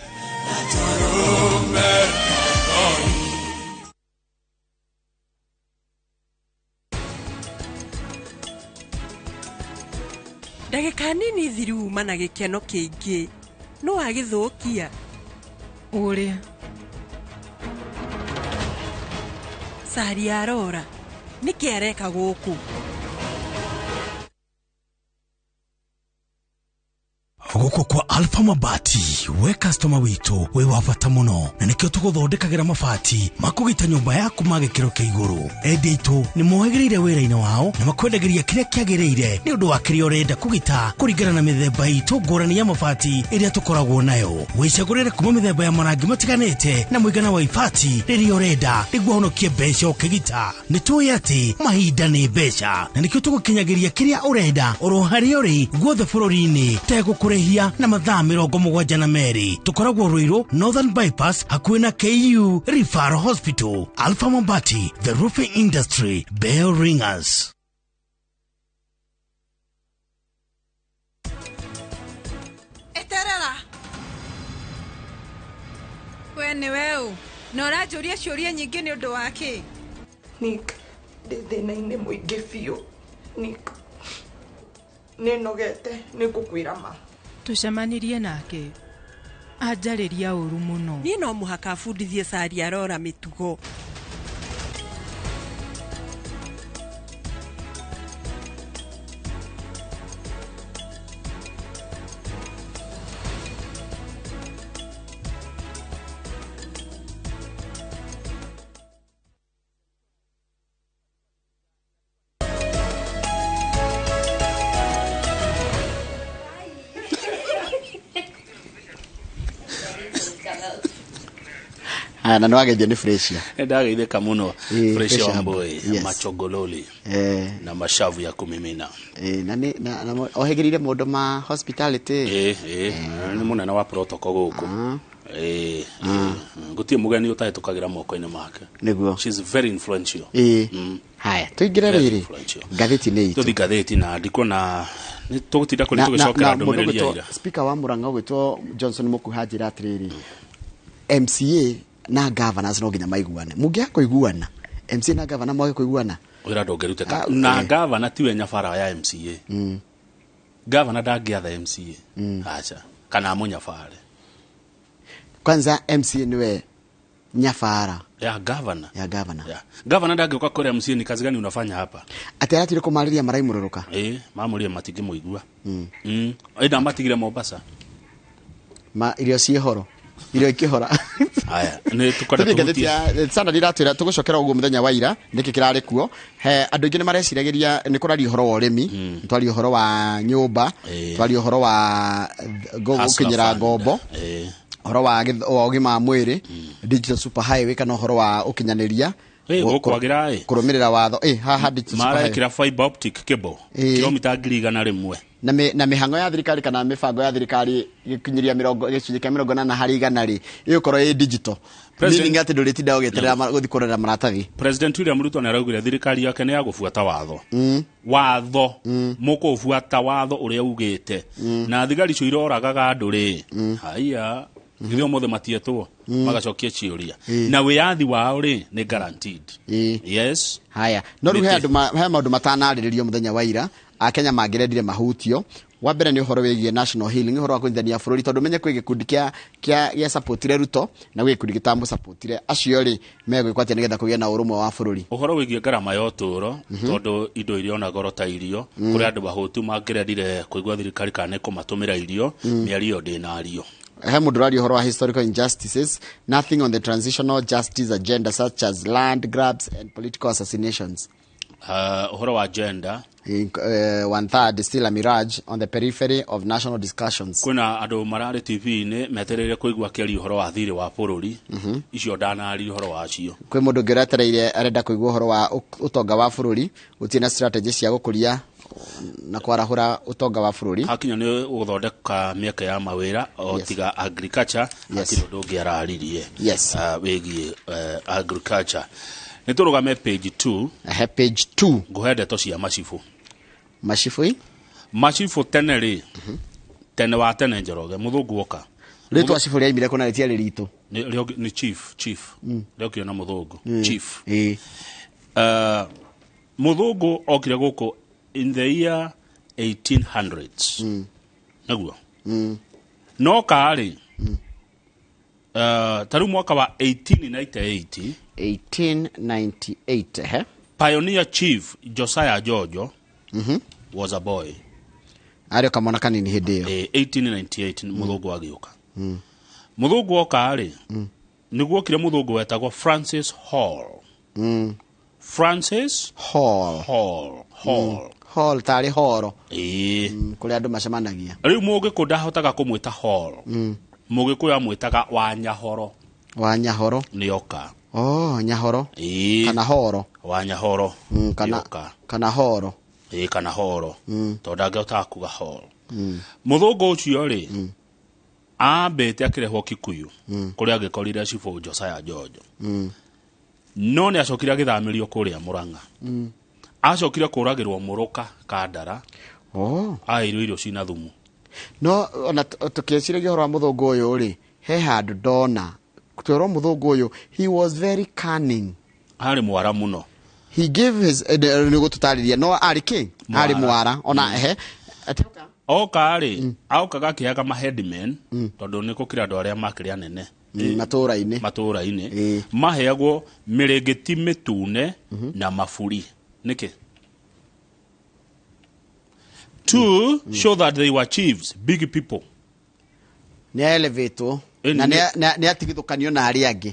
Ndagika nini thiru mana gikeno kiingi no agithukia uria Sari arora niki areka guku Guko kwa Alpha Mabati we customer witu we wabata muno na nikio tuguthondekagira mabati makugita nyumba yaku magikiro kia iguru. Editu ni mohegereire wira-ini wao na makwendagiria kiria kiagiriire ni undu wa kiria urenda kugita kuringana na mithemba itu ngurani ya mabati iria tukoragwo nayo. Wicagurire kuma mithemba ya marangi matiganite na muigana wa ibati riria urenda niguo honokie mbeca ukigita. Ni tuwi ati mahinda ni mbeca na nikio tugukinyagiria kiria urenda oro haria uri guothe bururi-ini tegukure na mathaa 72 tukoragwo Ruiru Northern Bypass hakuhi na KU Referral Hospital. Alpha Mabati, the roofing industry, bell ringers. Eterera we ni weu na urajuria ciuria nyingi ni undu waki Nick thina-ini muingi biu Nick ninogete nigukwira ma tucemanirie nake anjariria uru muno ni no muhaka fundithie Sari arora mitugo na no ageje ni Freshia ndageitheka muno Freshia Wamboi machogololi na mashavu ya kumimina na ohegerire mundu ma hospitality ni munene wa protocol guku gutie mugeni utahetukagira moko-ini make niguo she's very influential haya tuingire riri gatheti ni itu tuthi gatheti na ndiko na ni tugutinda kuri tugicokera ndomereri ya ira speaker wa Murang'a gwitwo Johnson Mukuhajira atiriri MCA na governors no ginya maiguane mugia kuiguana MCA na governor mwa kuiguana wira ndongeruteka na governor tiwe nyabara ya MCA governor ndagiatha MCA acha kana munyabare kwanza MCA niwe nyafara ya governor governor ndagioka kore MCA ni kazi gani unafanya hapa ati aratire kumariria marai mururuka mamuria matingi muigua ida matigire Mombasa ma irio cie horo irio ikihora aya ne tukwenda sana ndiratwira tugucokera uguo muthenya wa ira niki kirari kuo he andu ingi ni mareciragiria ni kurari uhoro wa urimi twari uhoro wa nyumba twari uhoro wa gukinyira ngombo uhoro wa ugima mwiri digital super highway kana uhoro wa ukinyaniria gukwagira kurumirira watho haha digital super highway kira fiber optic cable kilomita 100 na mihango ya thirikari kana mibango ya thirikari gikinyiria 40 harĩ 100 ri ikorwo digital meaning ati nduritinda ugeterera guthikorera maratathi. President William Ruto na araugire thirikari yake ni ya gufuata watho watho mukufuata watho uria ugite na thigari cio iroragaga andu ri haya ndio mothe matietwo magacokia ciuria na wiyathi wao ri ni guaranteed. Yes haya no ruhe andu maundu matanariririo muthenya wa ira Akenya magirendire mahutio wa mbere ni uhoro wigie national healing uhoro wa kuithania bururi tondu menye kwi gikundi kia supportire Ruto na gwi gikundi gitambu supportire acio ri megwikwatia nigetha kugia na urumwe wa bururi uhoro wigie garama ya uturo tondu indo irio na goro ta irio kuri andu bahutu magirendire kuigwa thirikari kana kumatumira irio miario ndinario he mundu rari uhoro wa historical injustices nothing on the transitional justice agenda such as land grabs and political assassinations. Uhoro wa agenda 1/3 still a mirage on the periphery of national discussions. Kuna andu marari TV ni metereire kuigwa keri uhoro wa thiri wa bururi icio ndanari uhoro wa cio kwi mundu ngeretereire arenda kuigwa uhoro wa utonga wa bururi utina strategy cia gukuria na kwarahura utonga wa bururi hakinya ni guthondeka miaka ya mawira o tiga agriculture akiro ndungi araririe wigie agriculture niturugame page 2 page 2 nguhende to cia macifu tene ri tene wa tene njoroge muthungu oka ritwa cifu ria imire kuna ritia riritu ni chief rio kiona muthungu chief muthungu okire guku in the year 1800s naguo no kari taru mwaka wa 1898 pioneer chief Josiah Jojo was a boy ario kamona kanini hindi yo 1898 muthungu agioka muthungu okari niguo kire muthungu wetagwo Francis Hall Hall tari horo kuri andu macemanagia riu mugi kundahotaga kumwita Hall mugi kuya mwitaga Wanyahoro nioka Nyahoro kana horo Wanyahoro kana horo kana horo tonda ngehota kuga Hall muthungu ucio ri ambete akirehwo Kikuyu kuria agikorire cifu Josiah Jojo no ni acokire agithamirio kuria Murang'a acokire kuragirwo Muruka Kandara airu irio cina thumu no ona tukiciragia horo wa muthungu uyu ri he handu ndona kutoro muthungu uyu he was very cunning ari mwara muno he gave his ni gututariria no ari king ari mwara ona atoka okari aukaga kiaga ma headmen tondu ni kukira andu aria makiria nene maturaine maheagwo mirengeti mitune na mafuri niki to show that they were chiefs, big people. Ni elevator na ni atigithukanio na ari angi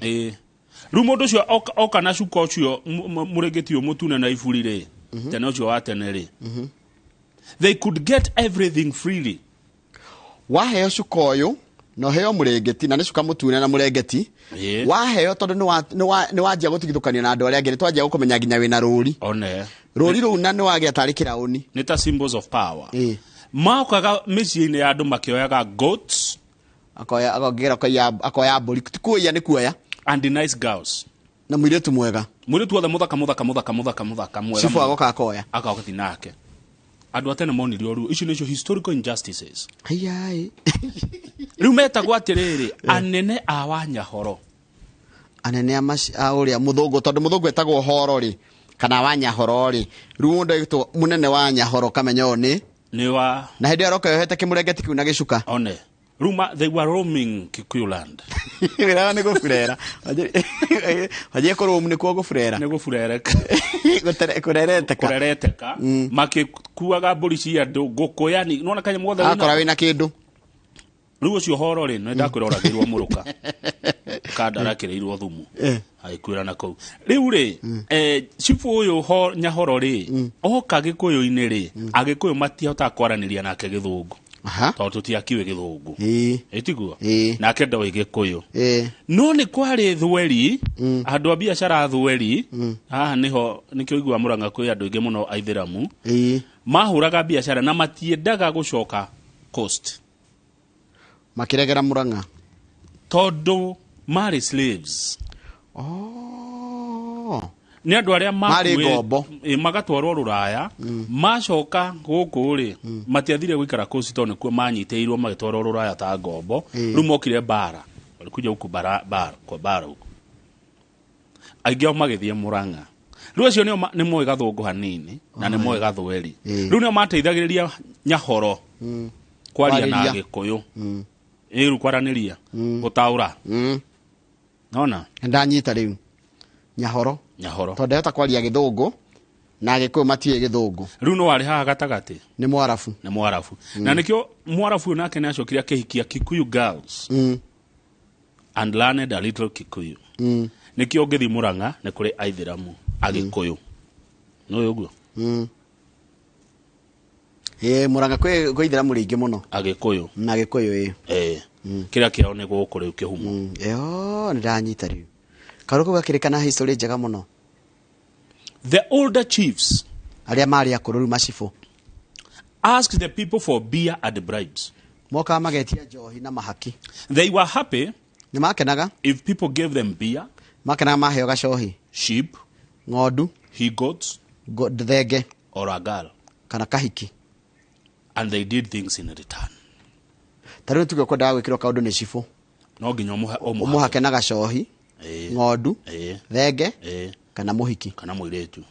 riu mundu cio oka na cuka ucio murengeti mutune na ifuri ri tene ucio wa tene ri they could get everything freely waheo cuka uyu no heo murengeti na ni cuka mutune na murengeti waheo tondu ni wajia gutigithukania na andu aria angi ni twajia gukumenya nginya wina ruri ruri ru na ni wagia tari kirauni ni ta symbols of power maukaga miciini ya andu makioyaga goats akoya mburi tikuya ni kuoya and nice girls na mwiretu mwega mwiretu othe muthaka mwega sifu agoka akoya akagoti nake andu atene monirio ru icio nicio historical injustices ayai riu metagwo atiriri anene a Wanyahoro anene a uria muthungu tondu muthungu etagwo horo ri kana Wanyahoro ri riu mundu egitwo munene wa Wanyahoro kamenyo ni wa na hindi aroka yohete kimurengeti kiu na gicuka one ruma they were roaming Kikuyu land wira ni gufurera haje ko roam ni ko gufurera ni gufurereka kurereteka makikuaga mburi cia andu gukoyani nona kanya mothe akora wina kindu riu ucio horo ri no ndakwiroragirwo muruka kandarakirirwo thumu aikwira na kou riu ri cifu uyu nyahoro ri oka gikuyu-ini ri agikuyu matihota kwaraniria nake githungu tondu tutiakiwe githungu itiguo nake ndoi gikuyu no ni kwari thweri andu a biacara thweri haha niho nikio igwa Murang'a kwi andu ingi muno aithiramu mahuraga biacara na matiendaga gucoka coast makiregera Murang'a tondu mari slaves ni andu aria magatwarwo Ruraya macoka guku ri matiathire gwikara coast tondu kuo manyiteirwo magitwarwo Ruraya ta ngombo riu mokire bara walikuja huku bara huku aigio magithie Murang'a riu acio ni moe gathungu hanini na ni moe gathweri riu ni mateithagiriria nyahoro kwaria na gikuyu riu kwaraniria gutaura nona ndanyita riu nyahoro tondu hota kwaria githungu na gikuyu matie githungu riu no wari haha gatagati ni mwarafu na nikio mwarafu nake ni acokiria kihikia Kikuyu girls and learned a little Kikuyu nikio ngithi Murang'a ni kuri aithiramu agikuyu no yoguo Murang'a kwi ithiramu ringi muno agikuyu na gikuyu kira kiao ni guku riu kihumo ni ndanyita riu karuko gakirikana history njega muno the older chiefs aria mari akuru macifu asked the people for beer and bribes moka magetia njohi na mahaki they were happy ni makenaga if people gave them beer makenaga maheo gacohi sheep ng'ondu he-goats thenge or a girl kana kahiki and they did things in return tariu tuge kwenda gwikirwo kaundu ni cifu no nginya umuhake na gacohi ng'ondu thenge kana muhiki kana muiretu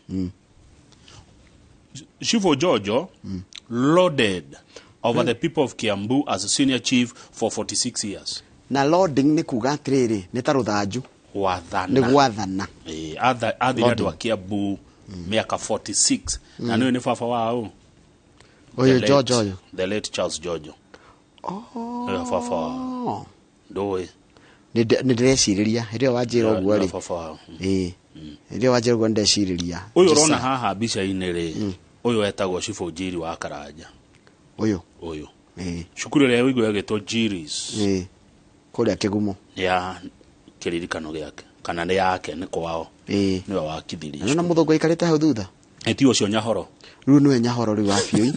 Chief Jojo loaded over the people of Kiambu as a senior chief for 46 years. Na loading ni kuga atiriri ni ta ruthanju wathana ni gwathana athi andu a Kiambu miaka 46 na niwe ni baba wao oyo Jojo the late Charles Jojo ni baba wao ndoi ni ndreciriria irio wajira ogwo ri irio wajira ogwo ndeciriria uyu rona haha bica-ini ri uyu etagwo Chief Njiri wa Karanja uyu cukuru ria wigo yagitwo Njiris kuria Kigumo ya kiririkano giake kana ni yake ni kwao ni wa wakithiria na muthungu ikarite hau thutha eti ucio nyahoro riu niwe nyahoro riu wabioi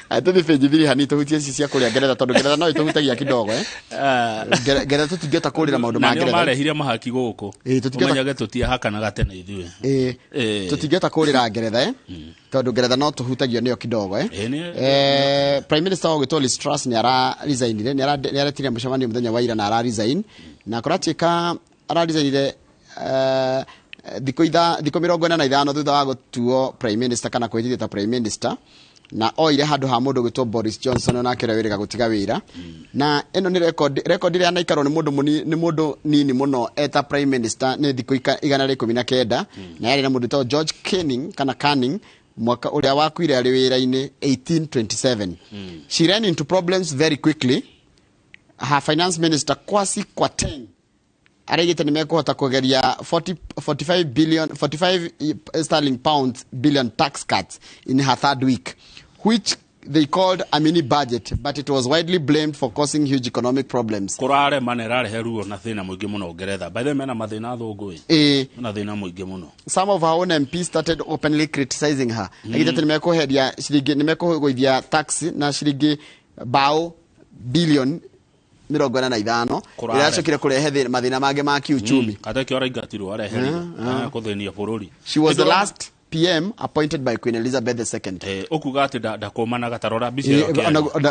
atuthi fejibiri hani tuhutie sisi ya kuria Ngeretha tondu Ngeretha no ituhutagia kidogo Ngeretha tutingeta kurira maundu ma Ngeretha na marehire mahaki guku umanyage tutia hakanaga tene ithuĩ tutingeta kurira Ngeretha tondu Ngeretha no tuhutagio niyo kidogo Prime Minister ogitwo Liz Truss ni ara resignire ni aretire mucemanio muthenya wa ira na ara resign na kuratika ara resignire thiko 45 thutha wa gutuo Prime Minister kana kwithithia ta Prime Minister na oire handu ha mundu gwitwo Boris Johnson na kire wiriga gutiga wira na eno ni record ria naikarwo ni mundu nini muno eta Prime Minister ni thiko 119 na yari na mundu to George Canning mwaka uria wakuire ari wira-ini 1827 she ran into problems very quickly her finance minister Kwasi Kwarteng arigite ni mekuhota kugeria 45 sterling pounds billion tax cuts in her third week, which they called a mini budget, but it was widely blamed for causing huge economic problems. Kurare manera heruo na thina muingi muno Ngeretha. By the way, mena mathina thungui. Na thina muingi muno. Some of her own MPs started openly criticizing her. Agite ni mekuheria shiringi ni mekugoithia tax na shiringi bao billion 45 iracokire kurehe mathina mange ma kiuchumi kata kiora ingatirwo arehe kuthenia bururi. She was the last PM appointed by Queen Elizabeth II. Okuga ati ndakomana gatarora bici yake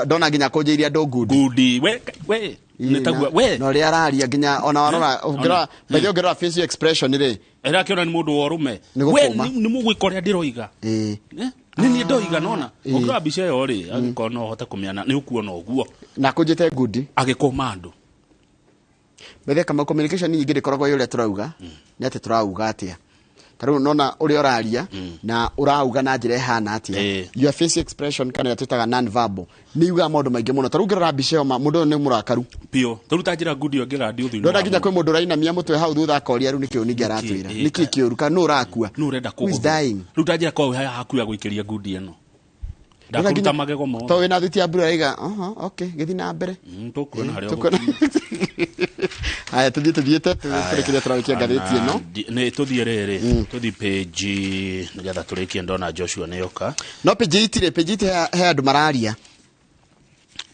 ndona nginya kunjiria ndo gudi we nitagwa we no ri araria nginya ona warora ungira bayo ngira face expression ri era kiona ni mundu worume we ni mugwikoria ndiroiga nini ndoiga nona okra bici yo ri agikona hote kumiana ni ukuona oguo na kunjite gudi agikomando bethe kama communication nyingi ndikoragwo yule turauga ni ati turauga atia Taru nona uri oraria na urauga na njira hana atia. Your face expression kana yatutaga non verbal. Ni uga maundu maingi muno. Taru ngira bice ma mundu ni murakaru. Pio. Taru tajira good yo ngira ndi uthu. Ndona nginya kwi mundu raina mia mutwe hau thutha akoria ru nikio ningi aratwira. Niki kiuru kana urakua. No urenda ku. Who is dying? Ru tajira kwa haku ya guikiria good eno. Ndakuruta magego mo. To wina thuti abura iga. Okay, githi na mbere. Tukuona hari Haya tuthiete turekeria turawikia ngatheti ino. Ne tuthie riri. Tuthi page nigetha turikie ndona Joshua neyoka. No page itire he andu mararia.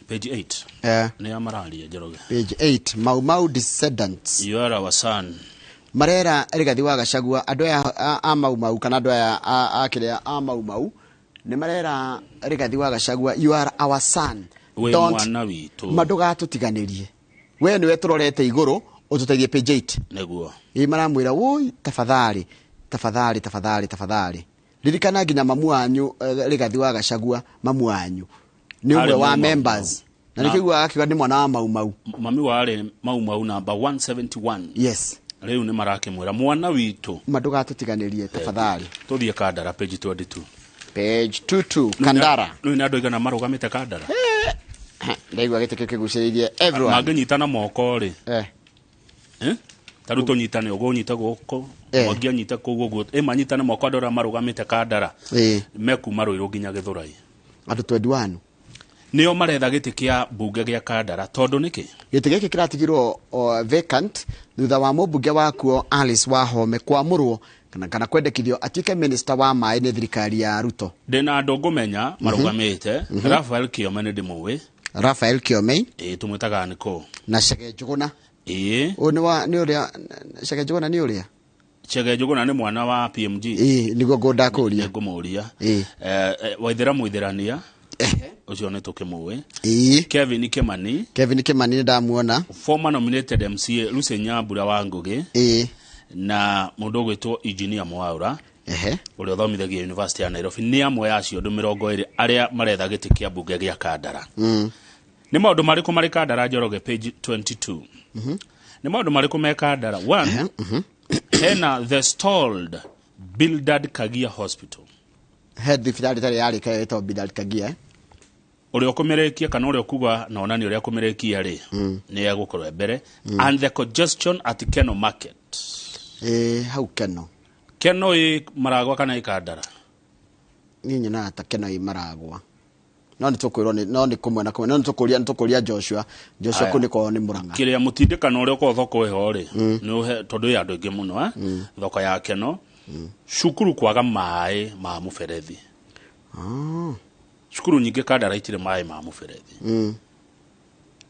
Page 8. Ne amararia Njoroge. Page 8 Mau descendants. You are our son. Marera Rigathi wa Gachagua andu a Mau kana andu a kiria a Mau ni marera Rigathi wa Gachagua you are our son. We mwana witu. Maduga tutiganirie. We niwe turorete iguru ututeithie page 8 neguo. Maramwira woi tafadhali. Ririkana nginya mamu wanyu Rigathi wa Gachagua mamu wanyu. Ni umwe wa members. Na nikigwa akiwa ni mwana wa Mau. Mami wale Mau number 171. Yes. Riu ni marake mwira mwana witu. Maduga tutiganirie tafadhali. Tuthie Kandara page 22. Page 22 Kandara. Ni nando igana marugamite Kandara. Ndaigwa gite kiguciririe everyone. Maganyitana moko ri. Taru tunyitane ugo nyita goko. Mwangia nyita kugo manyitane moko andora marugamite Kandara. Meku maruiro nginya Githurai. Andu 21. Nio maretha giti kia bunge gia Kandara tondu niki giti giki kiratigirwo vacant thutha wa mubunge wakuo Alice Wahome kwamurwo kana kwendekithio atike minister wa mai ni thirikari ya Ruto. Ndina andu ngumenya marugamite Raphael Kiome ni ndimuwe. Raphael Kiome tumwitaga niko na Chege Njuguna. Ni uria Chege Njuguna ni uria Chege Njuguna ni mwana wa PMG. Nigo ngoda kuria ngumuria waithira muithirania ucio ni tukimuwe. Kevin Kimani ndamuona former nominated MCA Lucy Nyambura wa Ngugi na mundu gwitwo Engineer Mwaura uria thomithagia University ya Nairobi ni amwe acio andu 20 aria maretha giti kia bunge gia Kandara. Ni maundu mariku mari Kandara Njoroge page 22. Ni maundu mariku me Kandara 1 hena the stalled Bildad Kagia Hospital. Head thibitari tari yari kae to Bildad Kagia uri okumerekia kana uri okuga na onani uri akumerekia ri ni yagukorwa mbere and the congestion at Keno Market. How Keno maragwa kana Kandara ni nyina ata Keno maragwa no nitukwirwo no ni kumwe na kumwe no nitukuria Joshua kuniko ni Muranga kiria mutindika no uri ko thoko eho ri ni tondu ya andu ingi muno thoko ya Keno shukuru kwaga mai ma muferethi. Shukuru nyingi Kandara itire mai ma muferethi.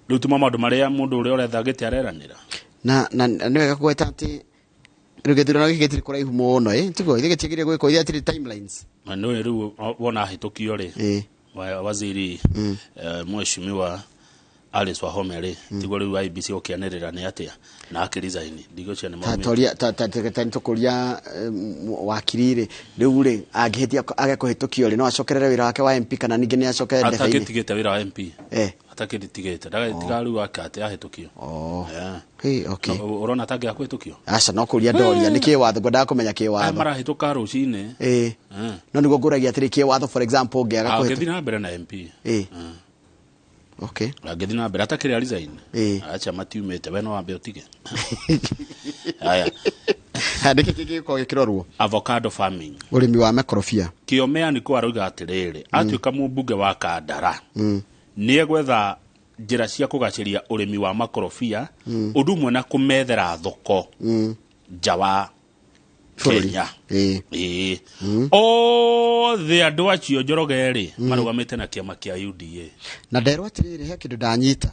Rutuma maundu maria mundu uri oretha giti areranira na niwega kweta ati rugethira na gigitiri kuraihu muno tigo igitigirie gwiko ithia tiri timelines no riu wona hitukio ri waziri mheshimiwa Alice Wahome ri tigo riu IBC okianirira ni atia na akirizaini ndigo cia ni maume tukuria wakirire riu ri angihitia agakuhitukio ri no acokerere wira wake wa MP kana ningi ni acokerere ndefaini atagitigite wira wa MP atakitigite ndagatiga riu akate ahitukio okay urona tangi akuhitukio aca no kuria ndoria niki watho ngoda kumenya ki watho marahituka rucine no nigo nguragia atiri ki watho for example ngiaga kuhitukio agithina mbere na MP okay agithina mbere atakiri resign acha matiumete we no wambe utige haya handike kiki ko gikirorwo avocado farming urimi wa makorofia Kiomea niko aruga atiriri atuika mubunge wa Kandara ni egwetha njira cia kugaciria urimi wa makorofia undu mwe na kumethera thoko jawa Kenya the andu acio Njoroge ri marugamite na kiama kia UDA na nderwa atiriri he kindu ndanyita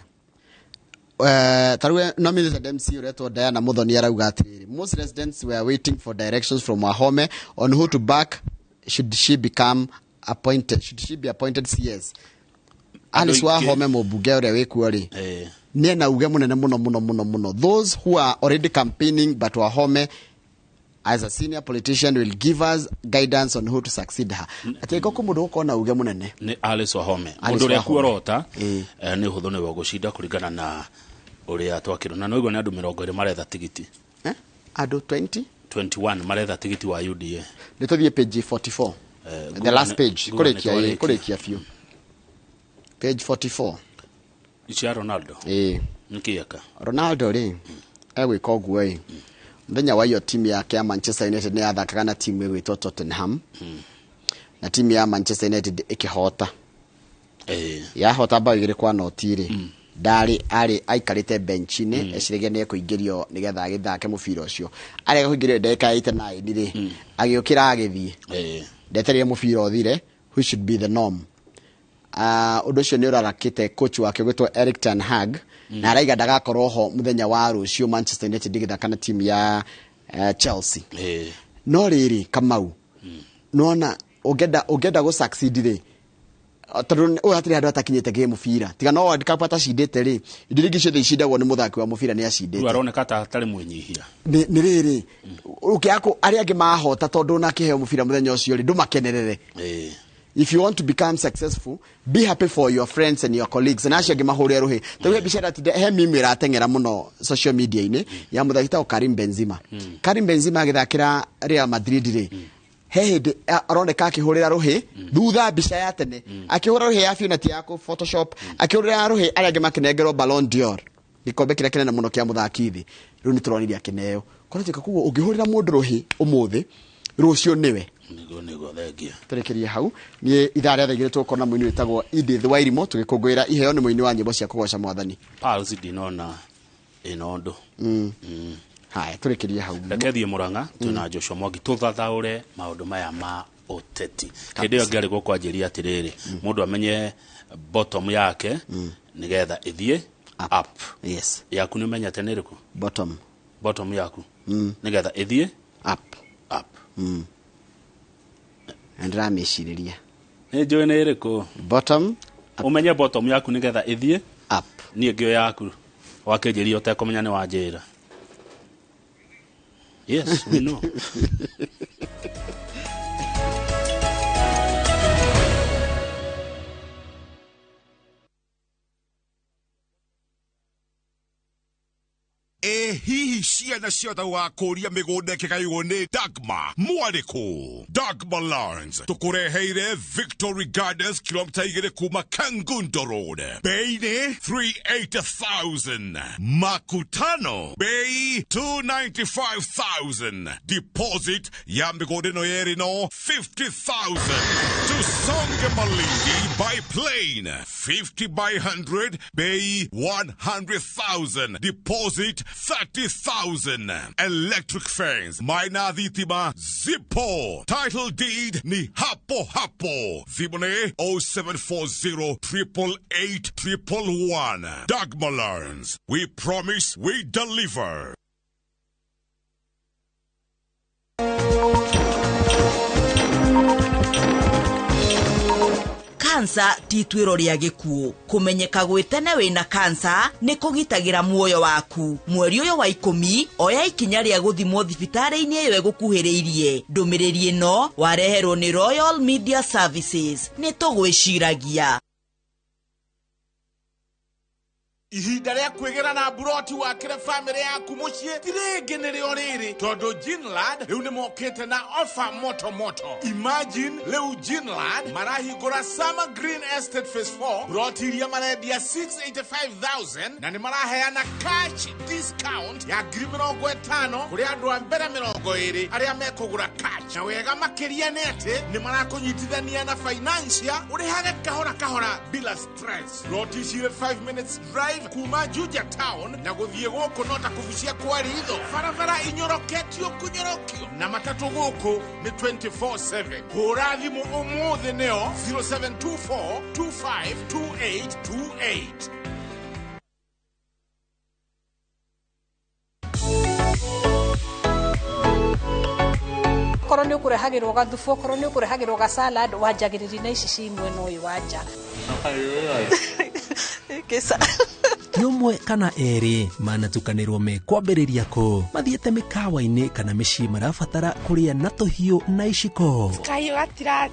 tarwe nominated MC uretwo Diana Muthoni arauga atiriri most residents were waiting for directions from Wahome on who to back should she be appointed CS. Alice Wahome mubunge uria wikuo ri ni na uge munene muno those who are already campaigning but Wahome as a senior politician will give us guidance on who to succeed her. Atiko kumundu ukona uge munene ni Alice Wahome mundu uria kuorota ni huthu ni gucinda kuringana na uria twakirona no igo ni andu 20 maretha tigiti andu 20 21 maretha tigiti wa UDA. Nituthie page 44. The last page. Kurekia few. Page 44. Ichi Ronaldo. Nkiaka. Ronaldo ewe koguo Mthenya wa hiyo timu yake ya Manchester United ni athakaga na timu ĩgwĩtwo Tottenham. Na timu ya Manchester United ikihota. Yahota bao 2-0 ndari aikarite bench-ini ecirege ni ekuingĩrio nigetha agĩthake mũbira ũcio. Arega kuingĩrio ndeka 89 agiũkĩra agĩthie. Ndetereire mũbira ũthire, which should be the norm. Ũndũ ũcio nĩ ũrarakĩte coach wake gwĩtwo Erik ten Hag na araiga ndagakorwo ho muthenya wa rũciũ Manchester United igĩthaka na timu ya Chelsea. No rĩrĩ Kamau nona ũngenda go succeed tondũ hatirĩ handũ atakinyĩte game mũbira tiga no World Cup atacindĩte rĩ indo ingĩ ciothe icindagwo nĩ mũthaki wa mũbira nĩ acindĩte. Rĩu aroneka ta atarĩ mwĩnyihia. Nĩ rĩrĩ ũkĩako arĩa angĩ mahota tondũ na kĩheo mũbira mũthenya ũcio rĩ ndũmakenerere. If you want to become successful, be happy for your friends and your colleagues. Na acio angĩ mahũrĩre rũhĩ. Tũrĩ bicara ati he mimi ratengera muno social media-inĩ ya mũthaki ta Karim Benzema. Karim Benzema agĩthakĩra Real Madrid rĩ hĩndĩ aroneka akĩhũrĩra rũhĩ thutha mbica ya tene akĩhũra rũhĩ ya Unity ya Photoshop akĩhũrĩra rũhĩ arĩa angĩ makenengerwo Ballon d'Or gikombe kĩrĩa kĩnene mũno kĩa mũthaki thĩ rĩu nĩ tũronire akĩneo kũrĩka kuo ũngĩhũrĩra mũndũ rũhĩ ũmũthĩ rũcio nĩwe nigo thengia turekerie hau ni idara ya thigire tukona mũini wetagwo Edith Wairimo tugikũngũĩra iheo nĩ mũini wa nyĩmbo cia kũgoca mwathani Pulse dinona inondo haya turekerie hau rekethie Murang'a tuna Joshua Mwangi tuthathaũre maũndũ maya ma ũteti hĩndĩ ĩyo ngĩarĩ gũkwanjĩria atĩrĩrĩ mũndũ amenye bottom yake nigetha ĩthiĩ up. Yes yaku nĩ menyete nĩ rĩkũ bottom yaku nigetha ĩthiĩ up Andra meciriria nĩ njũĩ nĩ ĩrĩkũ bottom umenye bottom yaku nigetha ĩthiĩ up niĩ ngĩo yaku wakĩnjĩria ũtekũmenya nĩ wanjĩra. Yes, we know. Hihi ciana ciothe wakũria mĩgũnda ĩkĩgaĩrwo nĩ Dagmar mwarĩkũ Dagmar Lawrence tũkũreheire Victory Gardens kilomita 2 kuma Kangundo Road bei nĩ 380,000 makutano bei 295,000 deposit ya mĩgũnda ĩno yerĩ no 50,000 tusonge Malindi by plane 50 by 100 bei 100,000 deposit 30,000 electric fence minor thitima zipo title deed ni hapo hapo thimone 0740 888 111 Dagmar Lawrence we promise we deliver. Kansa ti twĩro rĩa gĩkuũ kũmenyeka gwĩtene wĩna kansa nĩ kũgitagĩra muoyo waku. Mweri ũyũ wa 10 oya ikinya rĩa gũthimwo thibitarĩ-inĩ ĩyo ĩgũkuhĩrĩirie. Ndũmĩrĩri ĩno wareherwo nĩ Royal Media Services. Nĩ tũgwĩciragia ihinda rĩa kwĩgĩra na buroti wakĩre famĩlĩ yaku mũciĩ ti rĩngĩ nĩrĩo rĩrĩ tondũ Ginland rĩu nĩ mokĩte na offer moto. Imagine rĩu Ginland marahingũra Summer Green Estate Phase 4 buroti iria marendia 685,000 na nĩ maraheana cash discount ya 50,000 kũrĩ andũ a mbere 20 arĩa mekũgũra cash. Na wega makĩria nĩ atĩ nĩ marakũnyitithania na financial ũrĩhage kahora bila stress. Buroti cirĩ 5 minutes drive kuma Juja Town na gũthiĩ gũkũ no ta kũgucia kwa ritho barabara inyoroketio kunyorokio na matatu gũkũ nĩ 24/7. Hũra thimũ ũmũthĩ nĩo 0724 252828. Korwo nĩ ũkũrehagĩrwo gathubu korwo nĩ ũkũrehagĩrwo ga salad wanjagĩrĩria na ici ci mwena ũyũ wanja kesa ti ũmwe kana erĩ manatukanĩrwo me kwambĩrĩria kũ mathiĩte mĩkawa-inĩ kana mĩciĩ marabatara kũrĩa na tũhiũ na iciko kayo atira